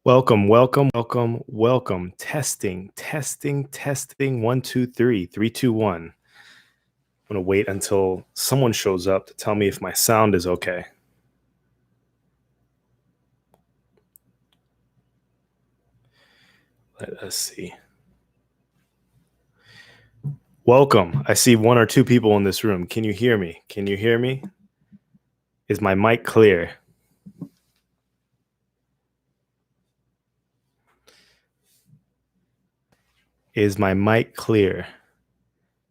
Welcome. Testing. 1, 2, 3, 3, 2, 1. I'm gonna wait until someone shows up to tell me if my sound is okay. Let us see. Welcome. I see 1 or 2 people in this room. Can you hear me? Is my mic clear?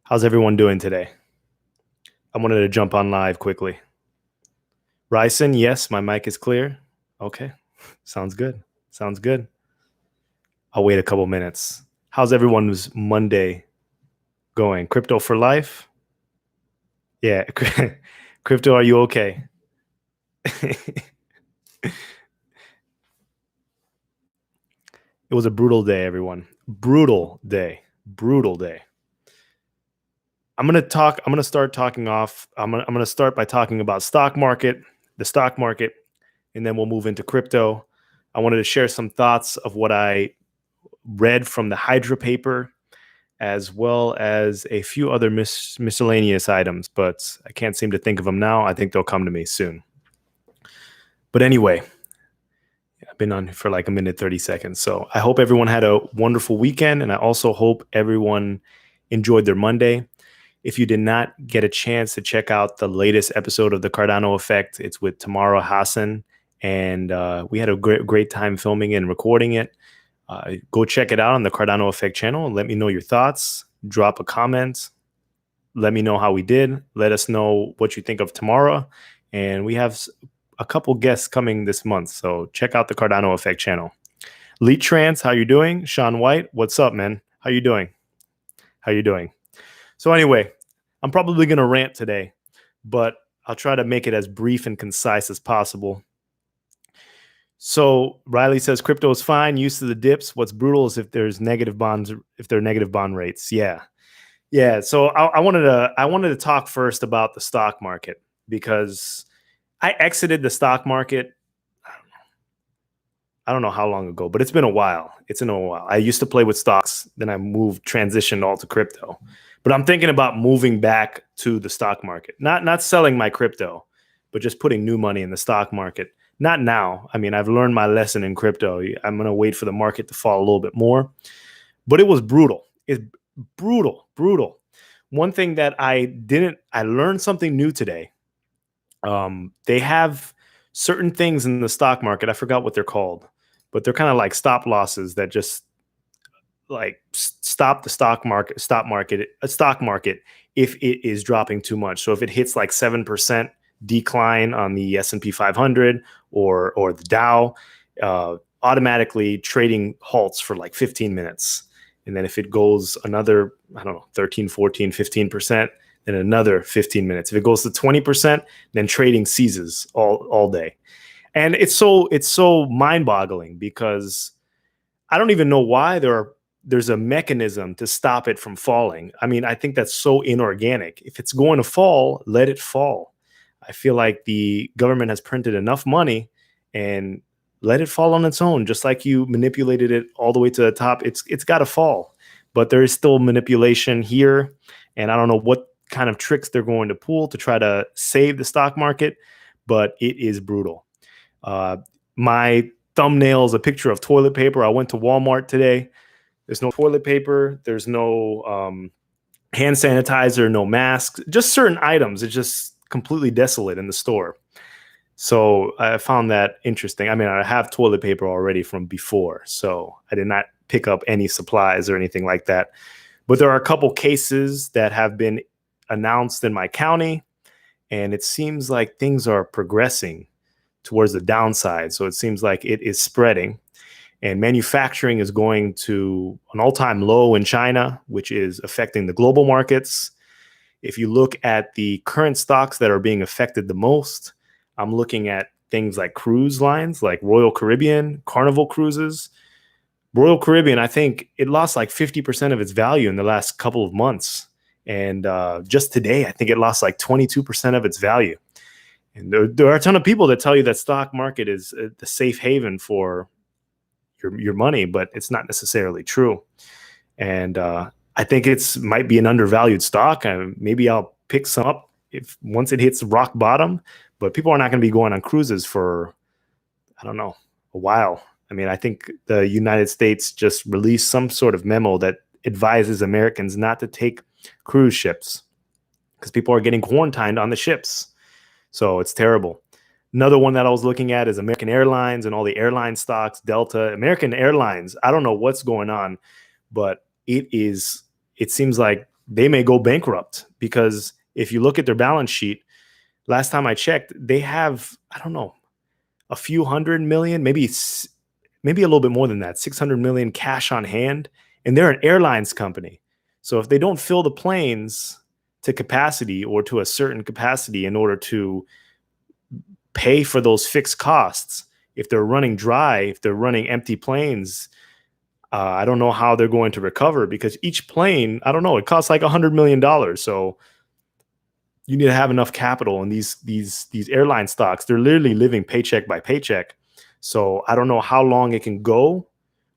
How's everyone doing today? I wanted to jump on live quickly. Ryson, yes, my mic is clear. Okay, sounds good. I'll wait a couple minutes. How's everyone's Monday going? Crypto for life? Yeah, crypto, are you okay? It was a brutal day, everyone. Brutal day. I'm gonna start by talking about the stock market, and then we'll move into crypto. I wanted to share some thoughts of what I read from the Hydra paper, as well as a few other miscellaneous items, but I can't seem to think of them now. I think they'll come to me soon. But anyway, I've been on for like a minute, 30 seconds. So I hope everyone had a wonderful weekend, and I also hope everyone enjoyed their Monday. If you did not get a chance to check out the latest episode of The Cardano Effect, it's with Tamara Hassan, and we had a great time filming and recording it. Go check it out on the Cardano Effect channel and let me know your thoughts. Drop a comment. Let me know how we did. Let us know what you think of Tamara. And we have a couple guests coming this month, so check out the Cardano Effect channel. Lead Trance, how you doing? Sean White, what's up, man? How you doing? So anyway, I'm probably going to rant today, but I'll try to make it as brief and concise as possible. So Riley says crypto is fine, used to the dips. What's brutal is if there are negative bond rates. Yeah. So I wanted to talk first about the stock market, because I exited the stock market. I don't know how long ago, but it's been a while. I used to play with stocks, then I transitioned all to crypto. But I'm thinking about moving back to the stock market. Not selling my crypto, but just putting new money in the stock market. Not now. I mean, I've learned my lesson in crypto. I'm going to wait for the market to fall a little bit more. But it was brutal. It's brutal. One thing that I learned something new today. They have certain things in the stock market. I forgot what they're called, but they're kind of like stop losses that just like stop the stock market if it is dropping too much. So if it hits like 7% decline on the S&P 500 or the Dow, automatically trading halts for like 15 minutes. And then if it goes another, 13, 14, 15%, then another 15 minutes. If it goes to 20%, then trading ceases all day. And it's so mind-boggling, because I don't even know why there's a mechanism to stop it from falling. I mean, I think that's so inorganic. If it's going to fall, let it fall. I feel like the government has printed enough money, and let it fall on its own. Just like you manipulated it all the way to the top, it's got to fall. But there is still manipulation here, and I don't know what kind of tricks they're going to pull to try to save the stock market, but it is brutal. My thumbnail is a picture of toilet paper. I went to Walmart today. There's no toilet paper. There's no hand sanitizer, no masks, just certain items. It's just completely desolate in the store. So I found that interesting. I mean, I have toilet paper already from before, so I did not pick up any supplies or anything like that. But there are a couple cases that have been announced in my county, and it seems like things are progressing towards the downside. So it seems like it is spreading, and manufacturing is going to an all-time low in China, which is affecting the global markets. If you look at the current stocks that are being affected the most, I'm looking at things like cruise lines, like Royal Caribbean, Carnival Cruises. Royal Caribbean, I think it lost like 50% of its value in the last couple of months. And just today, I think it lost like 22% of its value. And there are a ton of people that tell you that stock market is the safe haven for your money, but it's not necessarily true. And I think it's might be an undervalued stock. Maybe I'll pick some up if once it hits rock bottom. But people are not going to be going on cruises for, I don't know, a while. I mean, I think the United States just released some sort of memo that advises Americans not to take cruise ships because people are getting quarantined on the ships. So it's terrible. Another one that I was looking at is American Airlines and all the airline stocks, Delta, American Airlines. I don't know what's going on, but it seems like they may go bankrupt because if you look at their balance sheet, last time I checked, they have, I don't know, a few hundred million, maybe a little bit more than that, 600 million cash on hand, and they're an airlines company. So if they don't fill the planes to capacity or to a certain capacity in order to pay for those fixed costs, if they're running dry, if they're running empty planes, I don't know how they're going to recover because each plane, I don't know, it costs like $100 million. So you need to have enough capital, and these airline stocks, they're literally living paycheck by paycheck. So I don't know how long it can go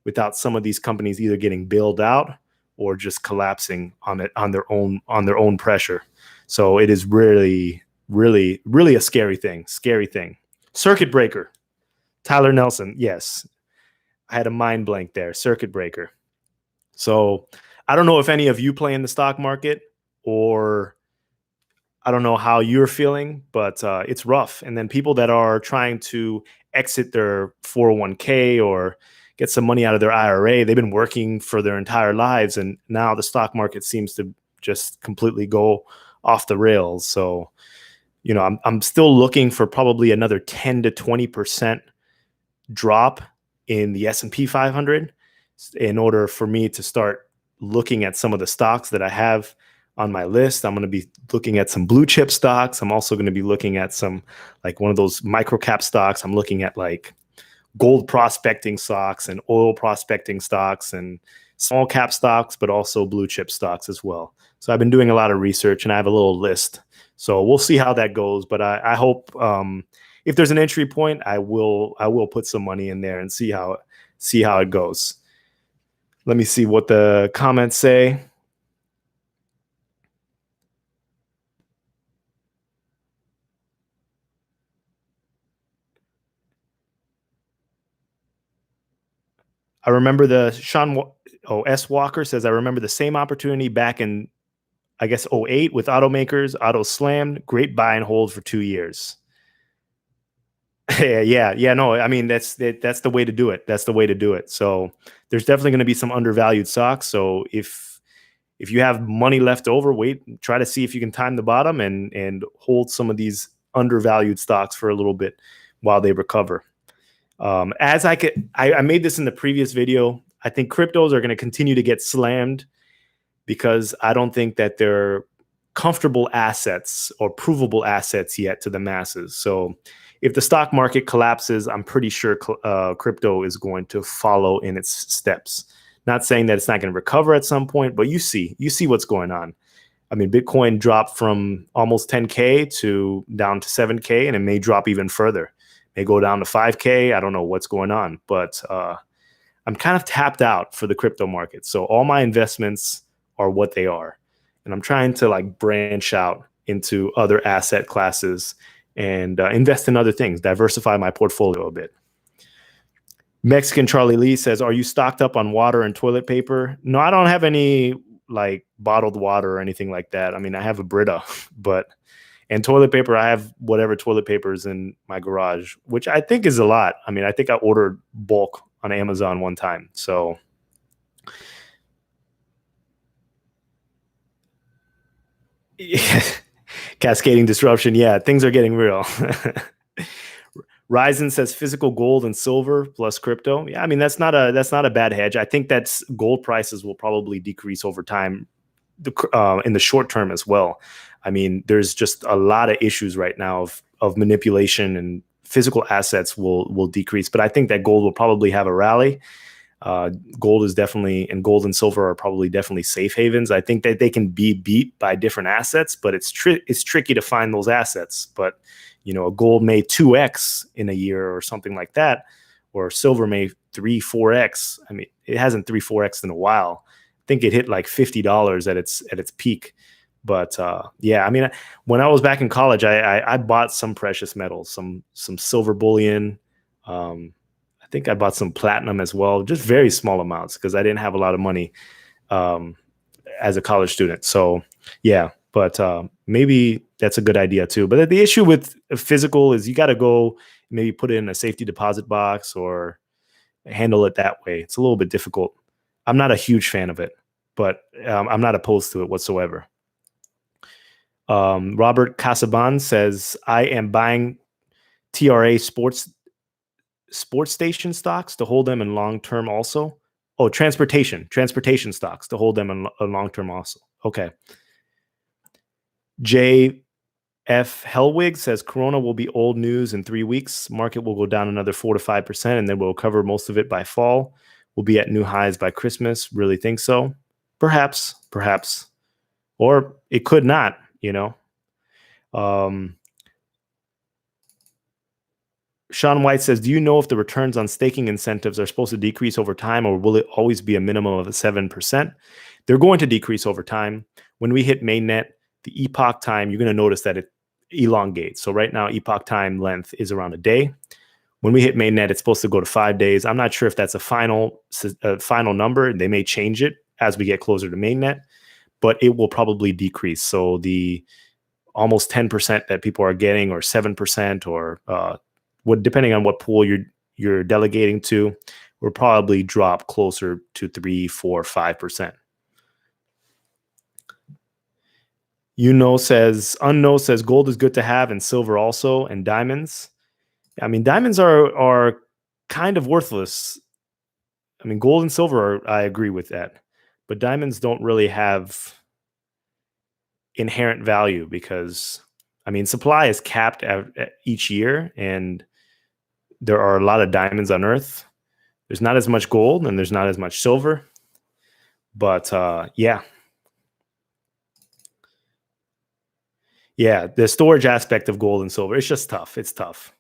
without some of these companies either getting bailed out or just collapsing on their own pressure. So it is really, really, really a scary thing. Circuit breaker. Tyler Nelson. Yes. I had a mind blank there. Circuit breaker. So I don't know if any of you play in the stock market, or I don't know how you're feeling, but it's rough. And then people that are trying to exit their 401k or get some money out of their IRA, they've been working for their entire lives, and now the stock market seems to just completely go off the rails. So, I'm still looking for probably another 10 to 20% drop in the S&P 500 in order for me to start looking at some of the stocks that I have on my list. I'm going to be looking at some blue chip stocks. I'm also going to be looking at some, like one of those micro cap stocks. I'm looking at like gold prospecting stocks and oil prospecting stocks and small cap stocks, but also blue chip stocks as well. So I've been doing a lot of research and I have a little list. So we'll see how that goes. But I hope if there's an entry point, I will put some money in there and see how it goes. Let me see what the comments say. I remember S. Walker says, I remember the same opportunity back in, I guess, 08 with automakers. Auto slammed. Great buy and hold for 2 years. Yeah. No, I mean, that's the way to do it. That's the way to do it. So there's definitely going to be some undervalued stocks. So if you have money left over, try to see if you can time the bottom and hold some of these undervalued stocks for a little bit while they recover. I made this in the previous video. I think cryptos are going to continue to get slammed because I don't think that they're comfortable assets or provable assets yet to the masses. So if the stock market collapses, I'm pretty sure crypto is going to follow in its steps. Not saying that it's not going to recover at some point, but you see what's going on. I mean, Bitcoin dropped from almost 10K to down to 7K, and it may drop even further. May go down to 5K. I don't know what's going on, but I'm kind of tapped out for the crypto market. So all my investments are what they are. And I'm trying to like branch out into other asset classes and invest in other things, diversify my portfolio a bit. Mexican Charlie Lee says, are you stocked up on water and toilet paper? No, I don't have any like bottled water or anything like that. I mean, I have a Brita, and toilet paper, I have whatever toilet paper is in my garage, which I think is a lot. I mean, I think I ordered bulk on Amazon one time. So yeah. Cascading disruption. Yeah, things are getting real. Ryzen says physical gold and silver plus crypto. Yeah, I mean, that's not a bad hedge. I think that's gold prices will probably decrease over time in the short term as well. I mean, there's just a lot of issues right now of manipulation, and physical assets will decrease. But I think that gold will probably have a rally. Gold is definitely, and gold and silver are probably definitely safe havens. I think that they can be beat by different assets, but it's tricky to find those assets. But a gold may 2x in a year or something like that, or silver may 3-4x. I mean, it hasn't 3-4x in a while. I think it hit like $50 at its peak. But yeah, I mean, when I was back in college, I bought some precious metals, some silver bullion. I think I bought some platinum as well, just very small amounts because I didn't have a lot of money um, as a college student. So yeah, but maybe that's a good idea too. But the issue with physical is you got to go maybe put it in a safety deposit box or handle it that way. It's a little bit difficult. I'm not a huge fan of it, but I'm not opposed to it whatsoever. Robert Casaban says, I am buying TRA sports station stocks to hold them in long term also. Oh, transportation stocks to hold them in long term also. Okay. J. F. Hellwig says Corona will be old news in 3 weeks. Market will go down another 4 to 5%, and then we'll cover most of it by fall. We'll be at new highs by Christmas. Really think so? Perhaps, or it could not. Sean White says, do you know if the returns on staking incentives are supposed to decrease over time, or will it always be a minimum of 7%? They're going to decrease over time. When we hit mainnet, the epoch time, you're going to notice that it elongates. So right now, epoch time length is around a day. When we hit mainnet, it's supposed to go to 5 days. I'm not sure if that's a final number. They may change it as we get closer to mainnet, but it will probably decrease. So the almost 10% that people are getting, or 7%, or depending on what pool you're delegating to, will probably drop closer to 3, 4, 5%. Unknown says gold is good to have, and silver also, and diamonds. I mean, diamonds are kind of worthless. I mean, gold and silver I agree with that, but diamonds don't really have inherent value because, I mean, supply is capped at each year, and there are a lot of diamonds on Earth. There's not as much gold and there's not as much silver, but yeah, the storage aspect of gold and silver, it's just tough. It's tough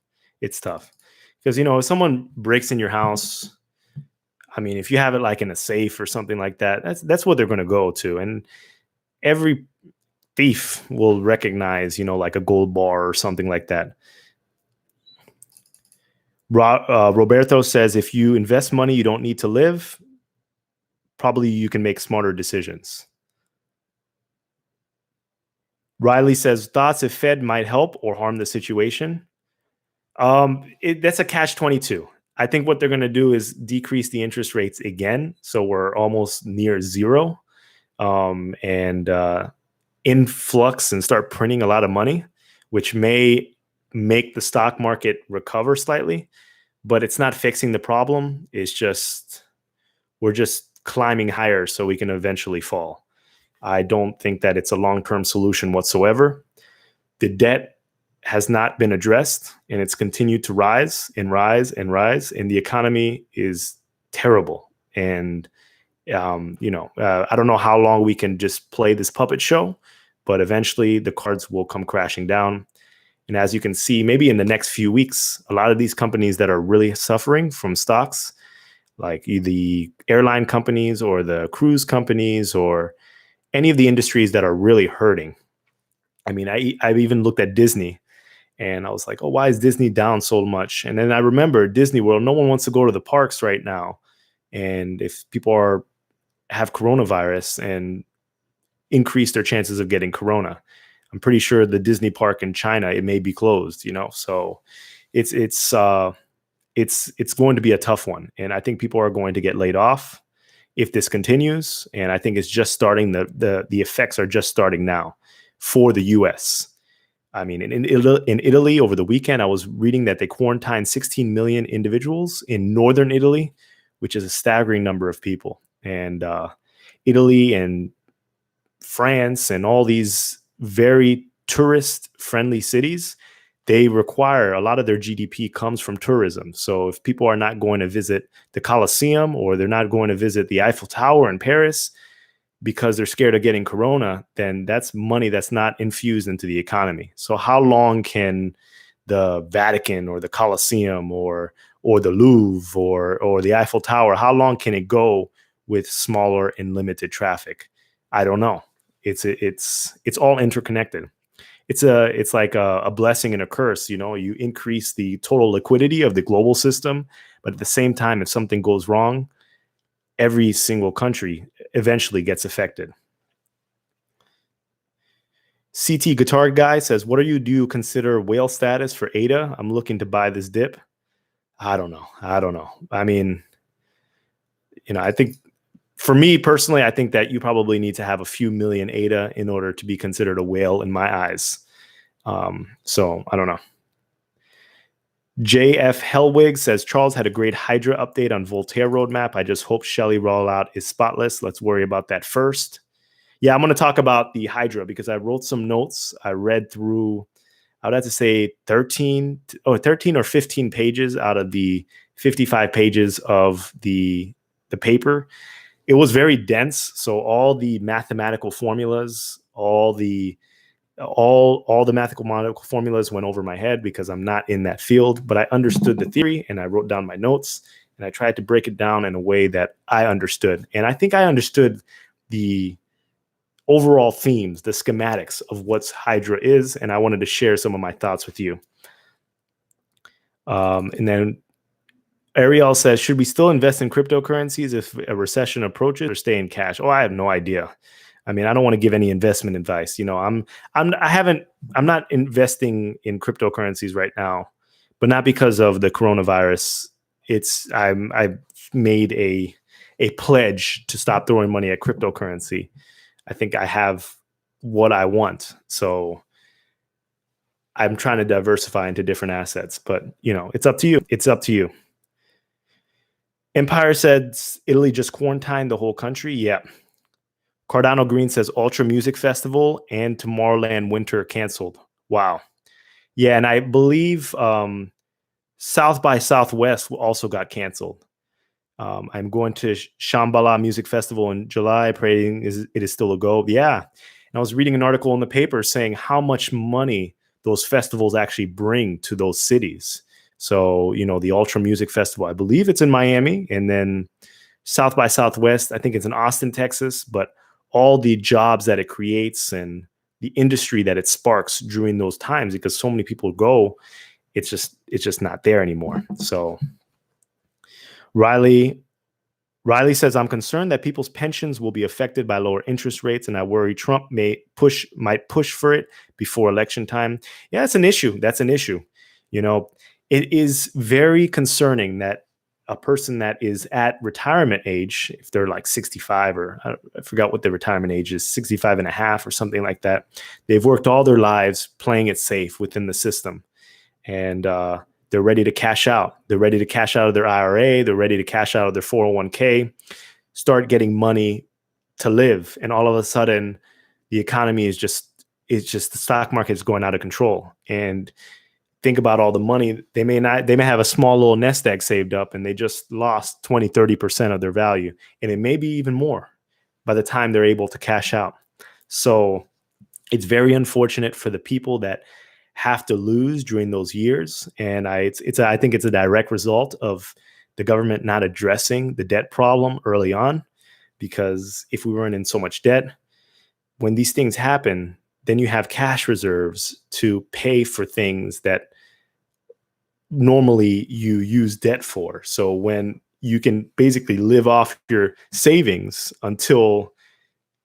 because if someone breaks in your house, I mean, if you have it like in a safe or something like that, that's what they're going to go to, and every thief will recognize, like a gold bar or something like that. Roberto says, if you invest money you don't need to live, probably you can make smarter decisions. Riley says, thoughts if Fed might help or harm the situation? That's a catch-22. I think what they're going to do is decrease the interest rates again, so we're almost near zero, and influx and start printing a lot of money, which may make the stock market recover slightly, but it's not fixing the problem. It's just, we're just climbing higher so we can eventually fall. I don't think that it's a long-term solution whatsoever. The debt has not been addressed, and it's continued to rise and rise and rise, and the economy is terrible. And I don't know how long we can just play this puppet show, but eventually the cards will come crashing down. And as you can see, maybe in the next few weeks, a lot of these companies that are really suffering from stocks, like the airline companies or the cruise companies or any of the industries that are really hurting. I mean, I've even looked at Disney, and I was like, oh, why is Disney down so much? And then I remember Disney World, no one wants to go to the parks right now. And if people have coronavirus and increase their chances of getting corona, I'm pretty sure the Disney park in China, it may be closed, so it's going to be a tough one. And I think people are going to get laid off if this continues. And I think it's just starting, the effects are just starting now for the US. I mean, in Italy over the weekend, I was reading that they quarantined 16 million individuals in northern Italy, which is a staggering number of people. And Italy and France and all these very tourist-friendly cities, they require, a lot of their GDP comes from tourism. So if people are not going to visit the Colosseum, or they're not going to visit the Eiffel Tower in Paris because they're scared of getting corona, then that's money that's not infused into the economy. So how long can the Vatican or the Colosseum or or the Louvre or the Eiffel Tower? How long can it go with smaller and limited traffic? I don't know. It's all interconnected. It's like a blessing and a curse. You increase the total liquidity of the global system, but at the same time, if something goes wrong, every single country eventually gets affected. CT Guitar Guy says, "What do you consider whale status for ADA? I'm looking to buy this dip." I don't know. I mean, I think for me personally, I think that you probably need to have a few million ADA in order to be considered a whale in my eyes. So I don't know. JF Hellwig says, "Charles had a great Hydra update on Voltaire roadmap. I just hope Shelly rollout is spotless. Let's worry about that first." Yeah, I'm going to talk about the Hydra because I wrote some notes. I read through, I would have to say 13 or 15 pages out of the 55 pages of the paper. It was very dense. So all the mathematical formulas, all the mathematical formulas went over my head because I'm not in that field, but I understood the theory and I wrote down my notes and I tried to break it down in a way that I understood. And I think I understood the overall themes, the schematics of what Hydra is, and I wanted to share some of my thoughts with you. And then Ariel says, "Should we still invest in cryptocurrencies if a recession approaches, or stay in cash?" Oh, I have no idea. I mean, I don't want to give any investment advice. I'm not investing in cryptocurrencies right now, but not because of the coronavirus. I've made a pledge to stop throwing money at cryptocurrency. I think I have what I want. So I'm trying to diversify into different assets, but it's up to you. It's up to you. Empire says Italy just quarantined the whole country. Yeah. Cardano Green says Ultra Music Festival and Tomorrowland Winter canceled. Wow. Yeah, and I believe South by Southwest also got canceled. I'm going to Shambhala Music Festival in July, praying it is still a go. Yeah. And I was reading an article in the paper saying how much money those festivals actually bring to those cities. So, the Ultra Music Festival, I believe it's in Miami. And then South by Southwest, I think it's in Austin, Texas. But all the jobs that it creates and the industry that it sparks during those times, because so many people go, it's just not there anymore. So Riley says, "I'm concerned that people's pensions will be affected by lower interest rates, and I worry Trump might push for it before election time." Yeah, that's an issue. It is very concerning that a person that is at retirement age, if they're like 65 or I forgot what the retirement age is, 65 and a half or something like that, they've worked all their lives playing it safe within the system. And they're ready to cash out. They're ready to cash out of their IRA. They're ready to cash out of their 401k, start getting money to live. And all of a sudden, the economy is just the stock market is going out of control. And think about all the money. They may have a small little nest egg saved up and they just lost 20, 30% of their value. And it may be even more by the time they're able to cash out. So it's very unfortunate for the people that have to lose during those years. And I think it's a direct result of the government not addressing the debt problem early on, because if we weren't in so much debt, when these things happen, then you have cash reserves to pay for things that normally you use debt for. So when you can basically live off your savings until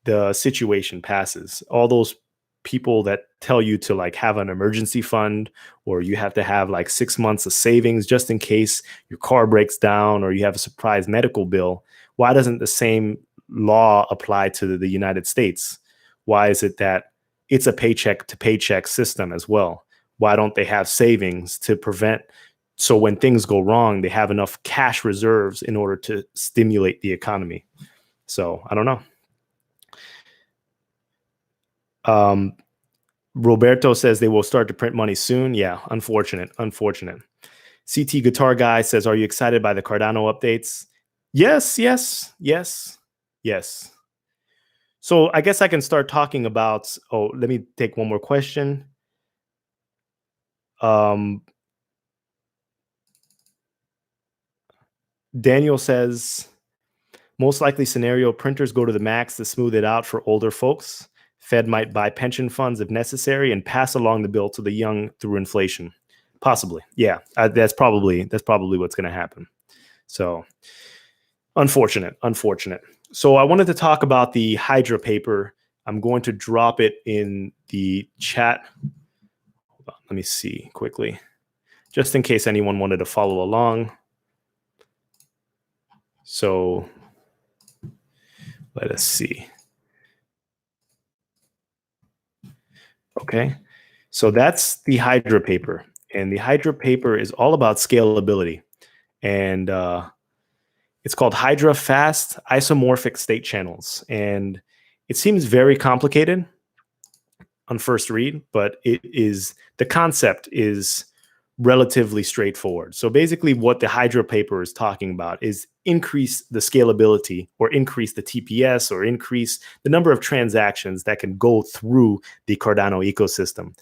the situation passes, all those people that tell you to like have an emergency fund, or you have to have like 6 months of savings just in case your car breaks down or you have a surprise medical bill. Why doesn't the same law apply to the United States? Why is it that it's a paycheck to paycheck system as well? Why don't they have savings to prevent, so when things go wrong, they have enough cash reserves in order to stimulate the economy? So I don't know. Roberto says they will start to print money soon. Yeah, unfortunate. CT Guitar Guy says, "Are you excited by the Cardano updates?" Yes. So I guess I can start talking about, let me take one more question. Daniel says, most likely scenario, printers go to the max to smooth it out for older folks. Fed might buy pension funds if necessary and pass along the bill to the young through inflation. Possibly. Yeah, that's probably what's going to happen. So unfortunate. So I wanted to talk about the Hydra paper. I'm going to drop it in the chat. Hold on, let me see quickly, just in case anyone wanted to follow along. So let us see. Okay. So that's the Hydra paper. And the Hydra paper is all about scalability. And it's called Hydra Fast Isomorphic State Channels. And it seems very complicated on first read, but the concept is relatively straightforward. So basically what the Hydra paper is talking about is increase the scalability, or increase the TPS, or increase the number of transactions that can go through the Cardano ecosystem.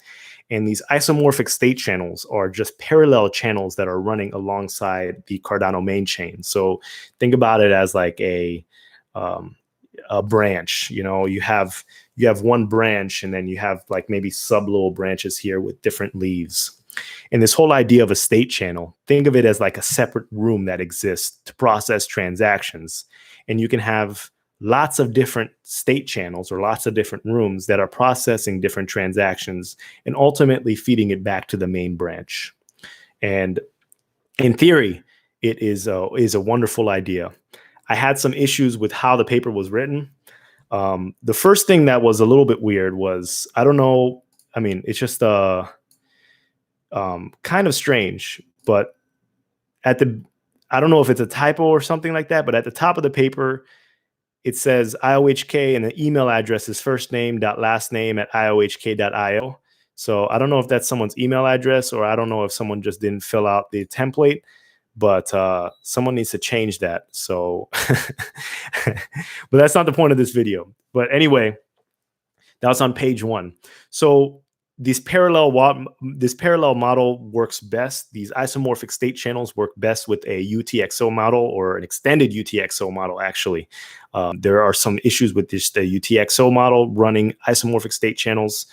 And these isomorphic state channels are just parallel channels that are running alongside the Cardano main chain. So think about it as like a branch. You have one branch, and then you have like maybe sub little branches here with different leaves. And this whole idea of a state channel, think of it as like a separate room that exists to process transactions. And you can have lots of different state channels, or lots of different rooms that are processing different transactions and ultimately feeding it back to the main branch. And in theory, it is a wonderful idea. I had some issues with how the paper was written. The first thing that was a little bit weird was, I don't know, I mean, it's just kind of strange, but I don't know if it's a typo or something like that, but at the top of the paper, it says IOHK, and the email address is firstname.lastname@iohk.io. So I don't know if that's someone's email address, or I don't know if someone just didn't fill out the template, but someone needs to change that. So, but that's not the point of this video. But anyway, that was on page 1. So this parallel model works best. These isomorphic state channels work best with a UTXO model, or an extended UTXO model, actually. There are some issues with the UTXO model running isomorphic state channels,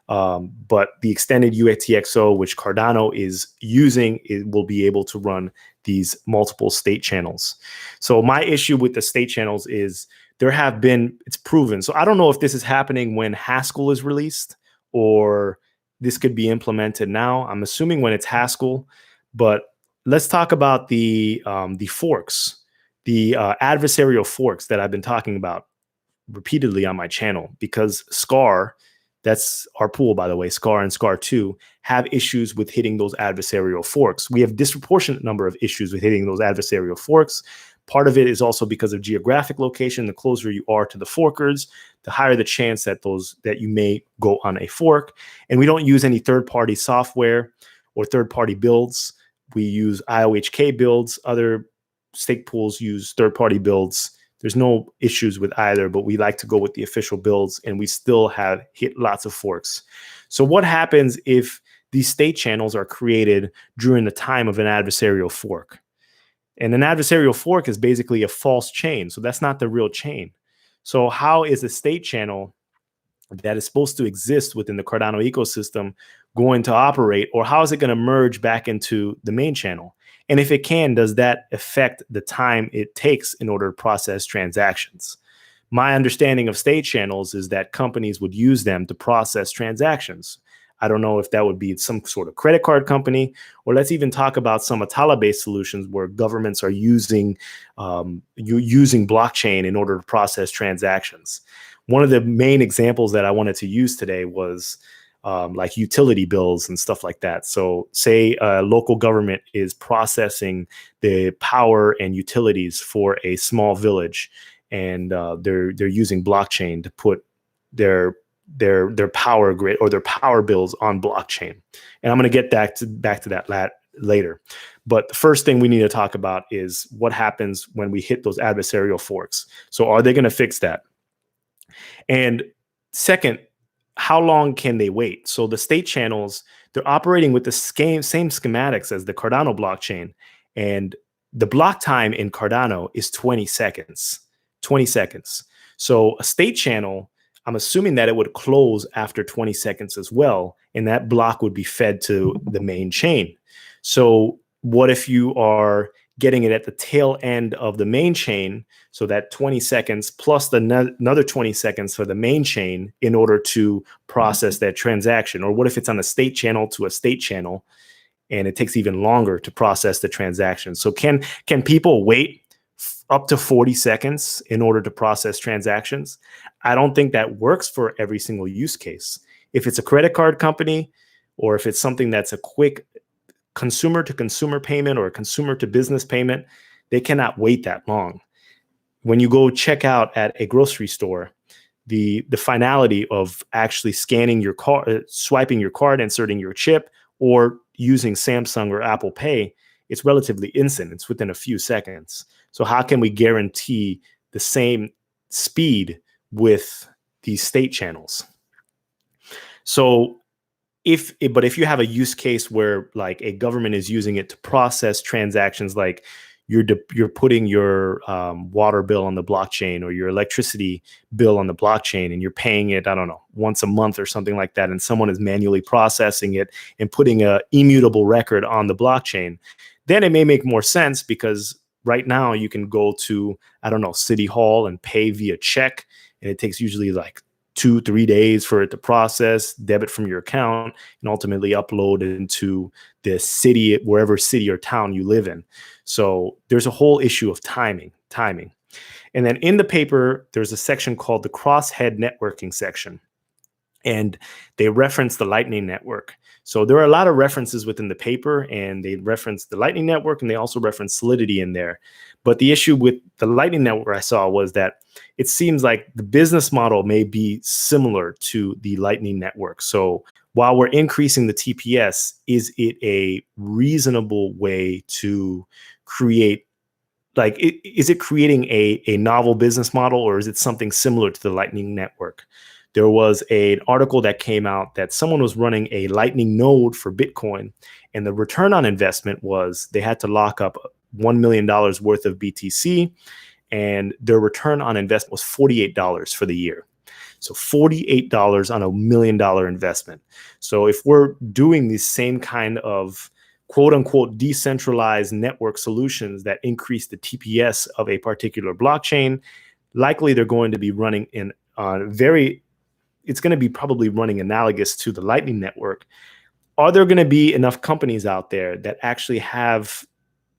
but the extended UTXO, which Cardano is using, it will be able to run these multiple state channels. So my issue with the state channels is it's proven. So I don't know if this is happening when Haskell is released, or this could be implemented now. I'm assuming when it's Haskell, but let's talk about the forks, the adversarial forks that I've been talking about repeatedly on my channel, because SCAR, that's our pool, by the way, SCAR and SCAR2 have issues with hitting those adversarial forks. We have disproportionate number of issues with hitting those adversarial forks. Part of it is also because of geographic location. The closer you are to the forkers, the higher the chance that you may go on a fork. And we don't use any third-party software or third-party builds. We use IOHK builds. Other stake pools use third-party builds. There's no issues with either, but we like to go with the official builds, and we still have hit lots of forks. So what happens if these state channels are created during the time of an adversarial fork? And an adversarial fork is basically a false chain. So that's not the real chain. So how is a state channel that is supposed to exist within the Cardano ecosystem going to operate, or how is it going to merge back into the main channel? And if it can, does that affect the time it takes in order to process transactions? My understanding of state channels is that companies would use them to process transactions. I don't know if that would be some sort of credit card company, or let's even talk about some Atala-based solutions where governments are using blockchain in order to process transactions. One of the main examples that I wanted to use today was like utility bills and stuff like that. So say a local government is processing the power and utilities for a small village, and they're using blockchain to put their power grid or their power bills on blockchain. And I'm going to get back to that later. But the first thing we need to talk about is what happens when we hit those adversarial forks. So are they going to fix that? And second, how long can they wait? So the state channels, they're operating with the same schematics as the Cardano blockchain. And The block time in Cardano is 20 seconds. 20 seconds. So a state channel, I'm assuming that it would close after 20 seconds as well, and that block would be fed to the main chain. So what if you are getting it at the tail end of the main chain, so that 20 seconds plus another 20 seconds for the main chain in order to process that transaction? Or what if it's on a state channel to a state channel, and it takes even longer to process the transaction? So can people wait up to 40 seconds in order to process transactions? I don't think that works for every single use case. If it's a credit card company, or if it's something that's a quick consumer to consumer payment or a consumer to business payment, they cannot wait that long. When you go check out at a grocery store, the finality of actually scanning your card, swiping your card, inserting your chip, or using Samsung or Apple Pay, it's relatively instant. It's within a few seconds. So how can we guarantee the same speed with these state channels? So if you have a use case where like a government is using it to process transactions, like you're putting your water bill on the blockchain, or your electricity bill on the blockchain, and you're paying it, I don't know, once a month or something like that, and someone is manually processing it and putting a immutable record on the blockchain, then it may make more sense, because right now you can go to, I don't know, City Hall and pay via check, and it takes usually like 2-3 days for it to process, debit from your account, and ultimately upload into the city, wherever city or town you live in. So there's a whole issue of timing. And then in the paper, there's a section called the crosshead networking section, and they reference the Lightning Network. So there are a lot of references within the paper, and they reference the Lightning Network, and they also reference Solidity in there. But the issue with the Lightning Network I saw was that it seems like the business model may be similar to the Lightning Network. So while we're increasing the TPS, is it a reasonable way to create, like, is it creating a novel business model, or is it something similar to the Lightning Network? There was an article that came out that someone was running a Lightning node for Bitcoin, and the return on investment was they had to lock up $1 million worth of BTC, and their return on investment was $48 for the year. So $48 on $1 million investment. So if we're doing the same kind of quote unquote decentralized network solutions that increase the TPS of a particular blockchain, likely they're going to be running in it's going to be probably running analogous to the Lightning Network. Are there going to be enough companies out there that actually have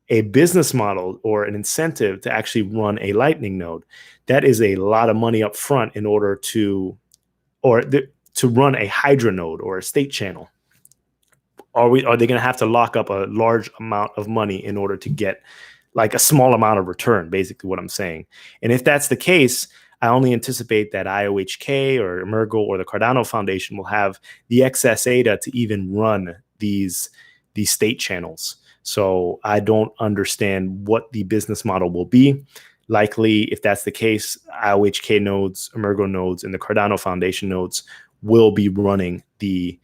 a business model or an incentive to actually run a Lightning node? That is a lot of money up front in order to run a Hydra node or a state channel. Are they going to have to lock up a large amount of money in order to get like a small amount of return, basically what I'm saying? And if that's the case, I only anticipate that IOHK or Emergo or the Cardano Foundation will have the excess ADA to even run these state channels. So I don't understand what the business model will be. Likely, if that's the case, IOHK nodes, Emergo nodes, and the Cardano Foundation nodes will be running the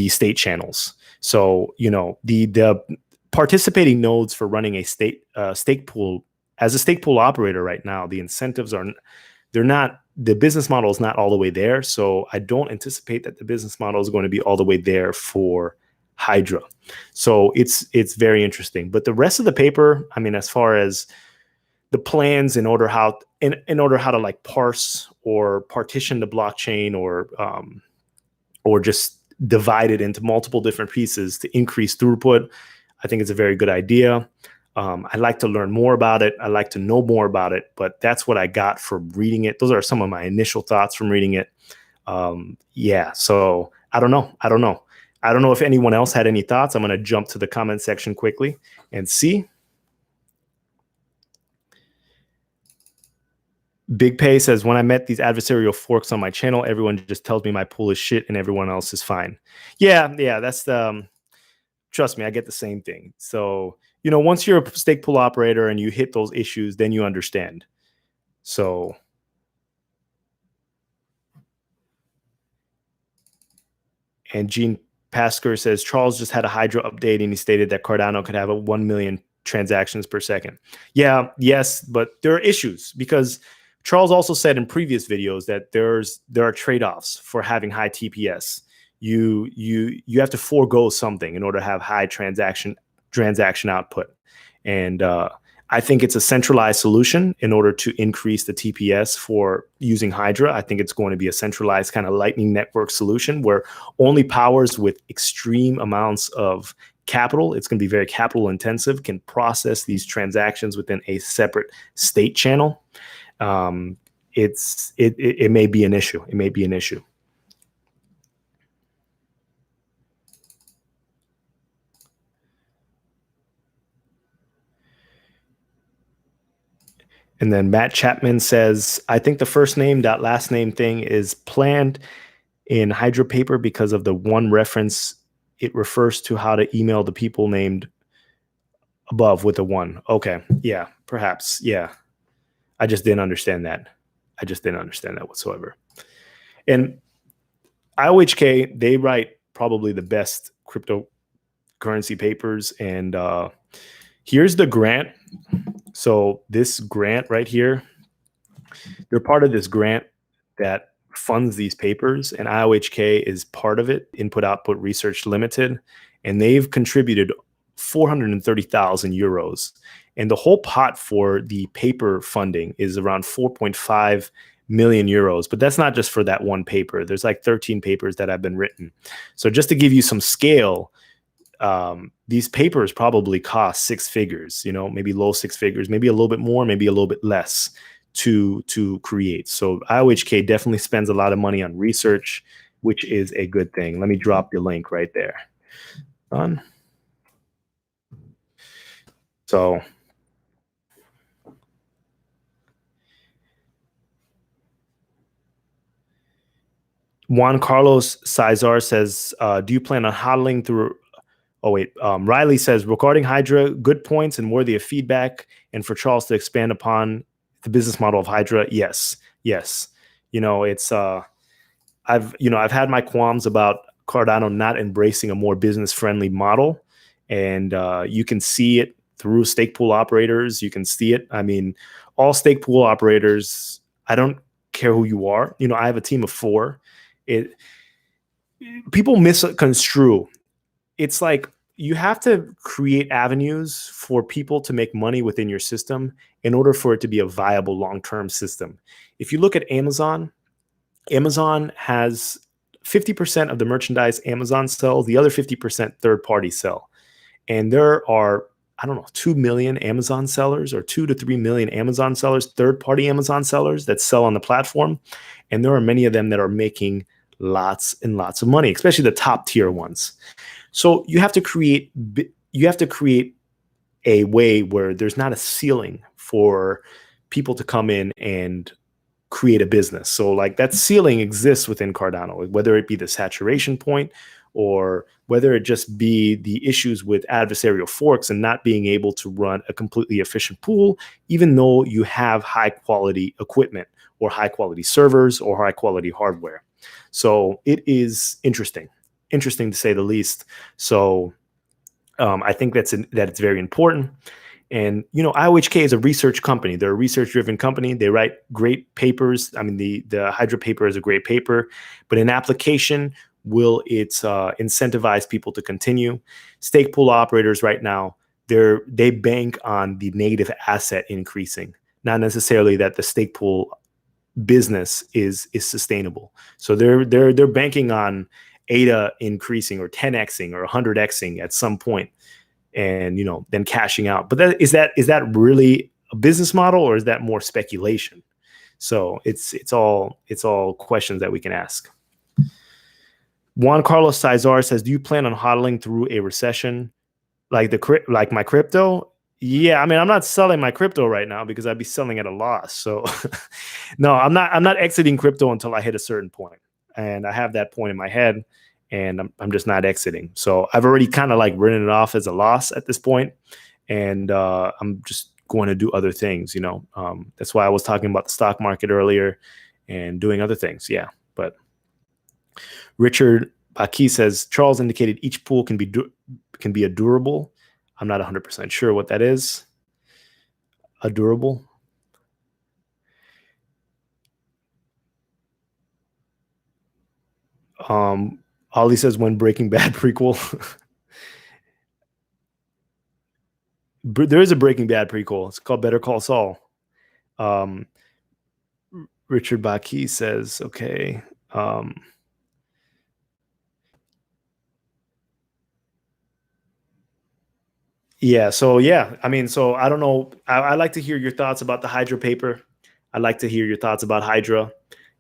state channels. So, you know, the participating nodes for running a stake pool, as a stake pool operator right now, the incentives the business model is not all the way there. So I don't anticipate that the business model is going to be all the way there for Hydra. So it's very interesting. But the rest of the paper, I mean, as far as the plans in order how to like parse or partition the blockchain, or just divide it into multiple different pieces to increase throughput, I think it's a very good idea. I'd like to learn more about it. I'd like to know more about it, but that's what I got from reading it. Those are some of my initial thoughts from reading it. Yeah, so I don't know. I don't know if anyone else had any thoughts. I'm going to jump to the comment section quickly and see. Big Pay says, when I met these adversarial forks on my channel, everyone just tells me my pool is shit and everyone else is fine. Yeah, that's trust me, I get the same thing. So, you know, once you're a stake pool operator and you hit those issues, then you understand. So, and Gene Pasker says, Charles just had a Hydra update and he stated that Cardano could have a 1 million transactions per second. Yeah, yes, but there are issues because Charles also said in previous videos that there are trade-offs for having high TPS. You have to forego something in order to have high transaction output, and I think it's a centralized solution in order to increase the TPS for using Hydra. I think it's going to be a centralized kind of Lightning Network solution where only powers with extreme amounts of capital, it's going to be very capital intensive, can process these transactions within a separate state channel. It may be an issue. It may be an issue. And then Matt Chapman says, I think the first name dot last name thing is planned in Hydra paper because of the one reference. It refers to how to email the people named above with a one. Okay. Yeah, perhaps. Yeah. I just didn't understand that. I just didn't understand that whatsoever. And IOHK, they write probably the best cryptocurrency papers. And here's the grant. So this grant right here, they're part of this grant that funds these papers, and IOHK is part of it, Input Output Research Limited, and they've contributed 430,000 euros. And the whole pot for the paper funding is around 4.5 million euros. But that's not just for that one paper. There's like 13 papers that have been written. So just to give you some scale, these papers probably cost six figures, maybe low six figures, maybe a little bit more, maybe a little bit less to create. So IOHK definitely spends a lot of money on research, which is a good thing. Let me drop the link right there. Done. So Juan Carlos Cesar says, do you plan on hodling through? Oh, wait. Riley says, regarding Hydra, good points and worthy of feedback. And for Charles to expand upon the business model of Hydra, yes. It's I've had my qualms about Cardano not embracing a more business-friendly model. And you can see it through stake pool operators. You can see it. I mean, all stake pool operators, I don't care who you are. I have a team of 4. People misconstrue. It's like you have to create avenues for people to make money within your system in order for it to be a viable long-term system. If you look at Amazon has 50% of the merchandise Amazon sells, the other 50% third-party sell. And there are, 2 million Amazon sellers or 2 to 3 million Amazon sellers, third-party Amazon sellers that sell on the platform. And there are many of them that are making lots and lots of money, especially the top tier ones. So you have to create a way where there's not a ceiling for people to come in and create a business. So like that ceiling exists within Cardano, whether it be the saturation point or whether it just be the issues with adversarial forks and not being able to run a completely efficient pool, even though you have high quality equipment or high quality servers or high quality hardware. So it is interesting to say the least. So I think that it's very important. And, IOHK is a research company. They're a research-driven company. They write great papers. I mean, the Hydra paper is a great paper, but in application, will it incentivize people to continue? Stake pool operators right now, they bank on the native asset increasing, not necessarily that the stake pool business is sustainable. So they're banking on ADA increasing or 10xing or 100xing at some point, and then cashing out. But is that really a business model, or is that more speculation? So it's all questions that we can ask. Juan Carlos Cesar says, do you plan on hodling through a recession like my crypto? Yeah, I mean, I'm not selling my crypto right now because I'd be selling at a loss. So no, I'm not exiting crypto until I hit a certain point. And I have that point in my head, and I'm just not exiting. So I've already kind of like written it off as a loss at this point, and I'm just going to do other things. That's why I was talking about the stock market earlier and doing other things. Yeah, but Richard Baki says, Charles indicated each pool can be a durable. I'm not 100% sure what that is. A durable. Ollie says when Breaking Bad prequel. There is a Breaking Bad prequel. It's called Better Call Saul. Um, Richard Baki says, okay. Yeah. So yeah, I mean, so I don't know. I like to hear your thoughts about the Hydra paper. I'd like to hear your thoughts about Hydra,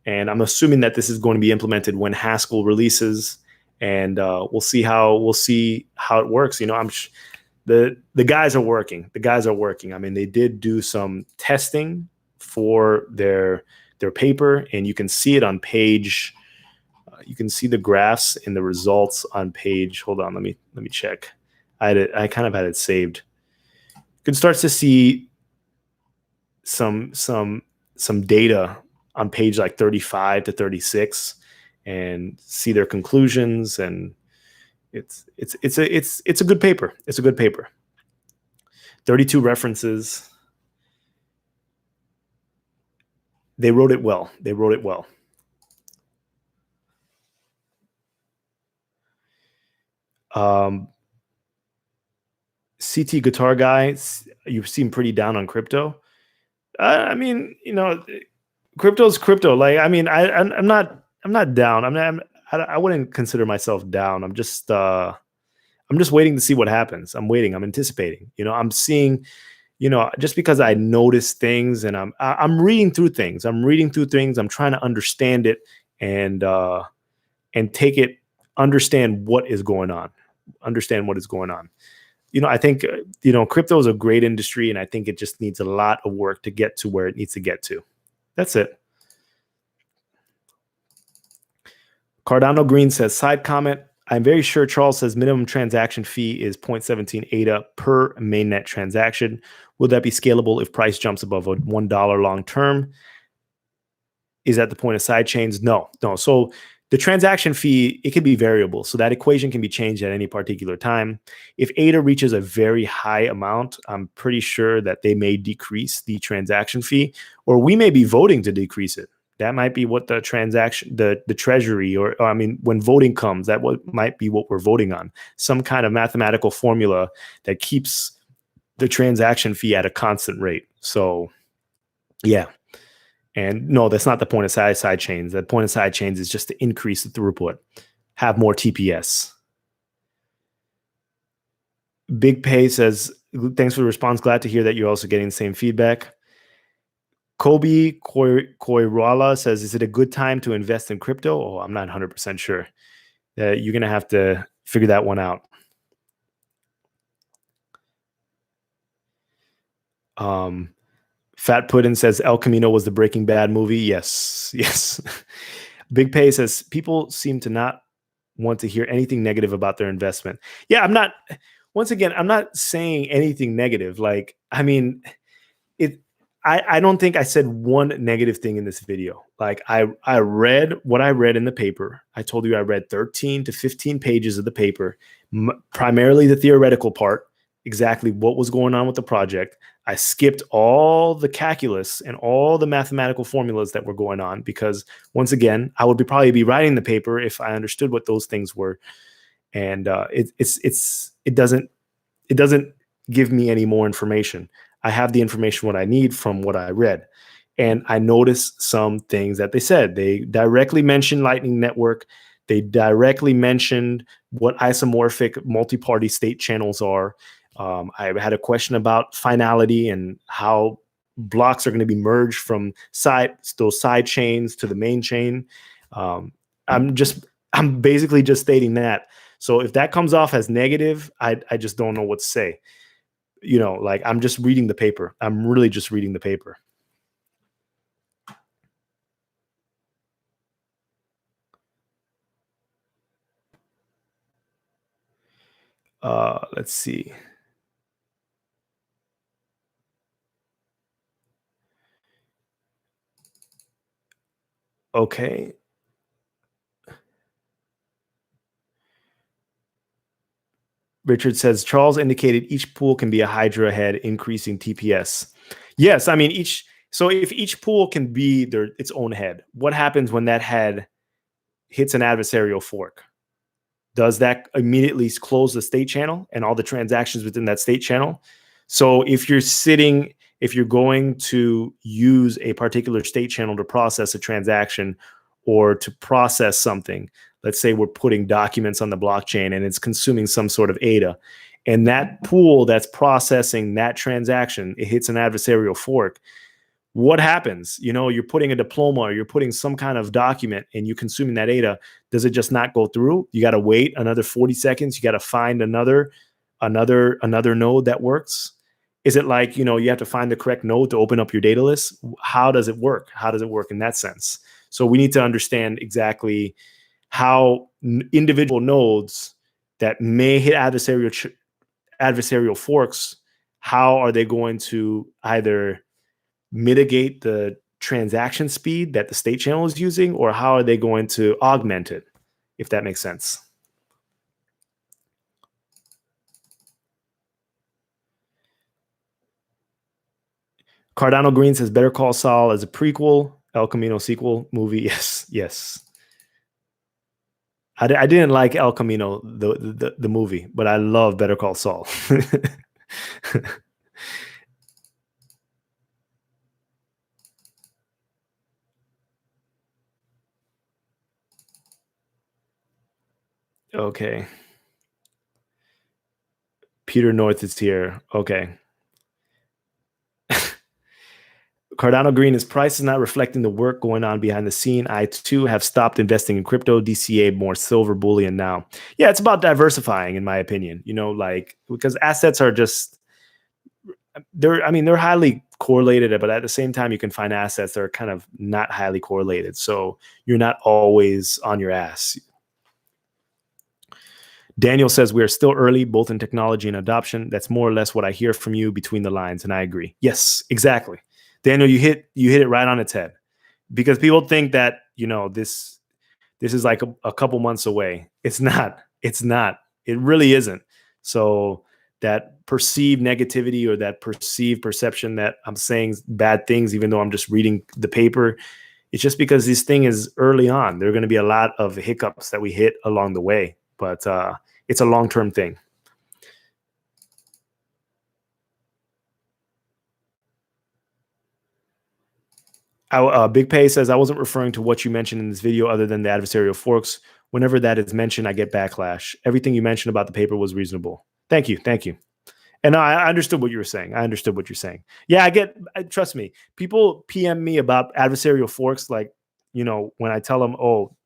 and I'm assuming that this is going to be implemented when Haskell releases, and we'll see how it works. You know, the guys are working. The guys are working. I mean, they did do some testing for their paper, and you can see it on page. You can see the graphs and the results on page. Hold on, let me check. I kind of had it saved. You can start to see some some some data on page like 35 to 36 and see their conclusions, and it's a good paper. It's a good paper. 32 references. They wrote it well. They wrote it well. Um, CT guitar guy, you seem pretty down on crypto. I mean, you know, crypto's crypto. Like, I mean, I'm not down. I wouldn't consider myself down. I'm just waiting to see what happens. I'm waiting. I'm anticipating. You know, I'm seeing. You know, just because I notice things and I'm reading through things. I'm reading through things. I'm trying to understand it and take it, understand what is going on, understand what is going on. You know, I think you know, crypto is a great industry, and I think it just needs a lot of work to get to where it needs to get to. That's it. Cardano Green says, side comment. I'm very sure Charles says minimum transaction fee is 0.17 ADA per mainnet transaction. Will that be scalable if price jumps above a $1 long term? Is that the point of side chains? No, no. So the transaction fee, it can be variable. So that equation can be changed at any particular time. If ADA reaches a very high amount, I'm pretty sure that they may decrease the transaction fee, or we may be voting to decrease it. That might be what the transaction, the treasury, or I mean, when voting comes, that might be what we're voting on. Some kind of mathematical formula that keeps the transaction fee at a constant rate. So yeah. And no, that's not the point of side chains. The point of side chains is just to increase the throughput, have more TPS. Big Pay says, thanks for the response. Glad to hear that you're also getting the same feedback. Kobe Koirala says, is it a good time to invest in crypto? Oh, I'm not 100% sure. You're going to have to figure that one out. Fat Puddin says, El Camino was the Breaking Bad movie. Yes, yes. Big Pay says, people seem to not want to hear anything negative about their investment. Yeah, I'm not, once again, I'm not saying anything negative. Like, I mean, it, I don't think I said one negative thing in this video. Like I read what I read in the paper. I told you I read 13 to 15 pages of the paper, primarily the theoretical part, exactly what was going on with the project. I skipped all the calculus and all the mathematical formulas that were going on because once again, I would probably be writing the paper if I understood what those things were. And it doesn't give me any more information. I have the information what I need from what I read. And I noticed some things that they said. They directly mentioned Lightning Network. They directly mentioned what isomorphic multi-party state channels are. I had a question about finality and how blocks are going to be merged from those side chains to the main chain. Um, I'm basically just stating that. So if that comes off as negative, I just don't know what to say. You know, like I'm just reading the paper. I'm really just reading the paper. Let's see. Okay. Richard says Charles indicated each pool can be a Hydra head, increasing TPS. Yes, I mean each. So if each pool can be its own head, what happens when that head hits an adversarial fork? Does that immediately close the state channel and all the transactions within that state channel? So if you're going to use a particular state channel to process a transaction or to process something, let's say we're putting documents on the blockchain and it's consuming some sort of ADA, and that pool that's processing that transaction, it hits an adversarial fork. What happens? You're putting a diploma or you're putting some kind of document and you're consuming that ADA. Does it just not go through? You got to wait another 40 seconds. You got to find another node that works. Is it like, you have to find the correct node to open up your data list? How does it work? How does it work in that sense? So we need to understand exactly how individual nodes that may hit adversarial forks, how are they going to either mitigate the transaction speed that the state channel is using, or how are they going to augment it, if that makes sense? Cardano Green says Better Call Saul as a prequel, El Camino sequel movie. Yes. I didn't like El Camino, the movie, but I love Better Call Saul. Okay. Peter North is here. Okay. Cardano Green, his price is not reflecting the work going on behind the scene. I too have stopped investing in crypto, DCA more silver bullion now. Yeah, it's about diversifying, in my opinion. Because assets are just they're highly correlated, but at the same time, you can find assets that are kind of not highly correlated. So you're not always on your ass. Daniel says we are still early, both in technology and adoption. That's more or less what I hear from you between the lines, and I agree. Yes, exactly. Daniel, you hit it right on its head, because people think that this is like a couple months away. It's not. It really isn't. So that perceived negativity or that perceived perception that I'm saying bad things, even though I'm just reading the paper, it's just because this thing is early on. There are going to be a lot of hiccups that we hit along the way, but it's a long-term thing. Big Pay says, I wasn't referring to what you mentioned in this video other than the adversarial forks. Whenever that is mentioned, I get backlash. Everything you mentioned about the paper was reasonable. Thank you. And I understood what you were saying. Yeah, trust me, people PM me about adversarial forks. Like, when I tell them, oh,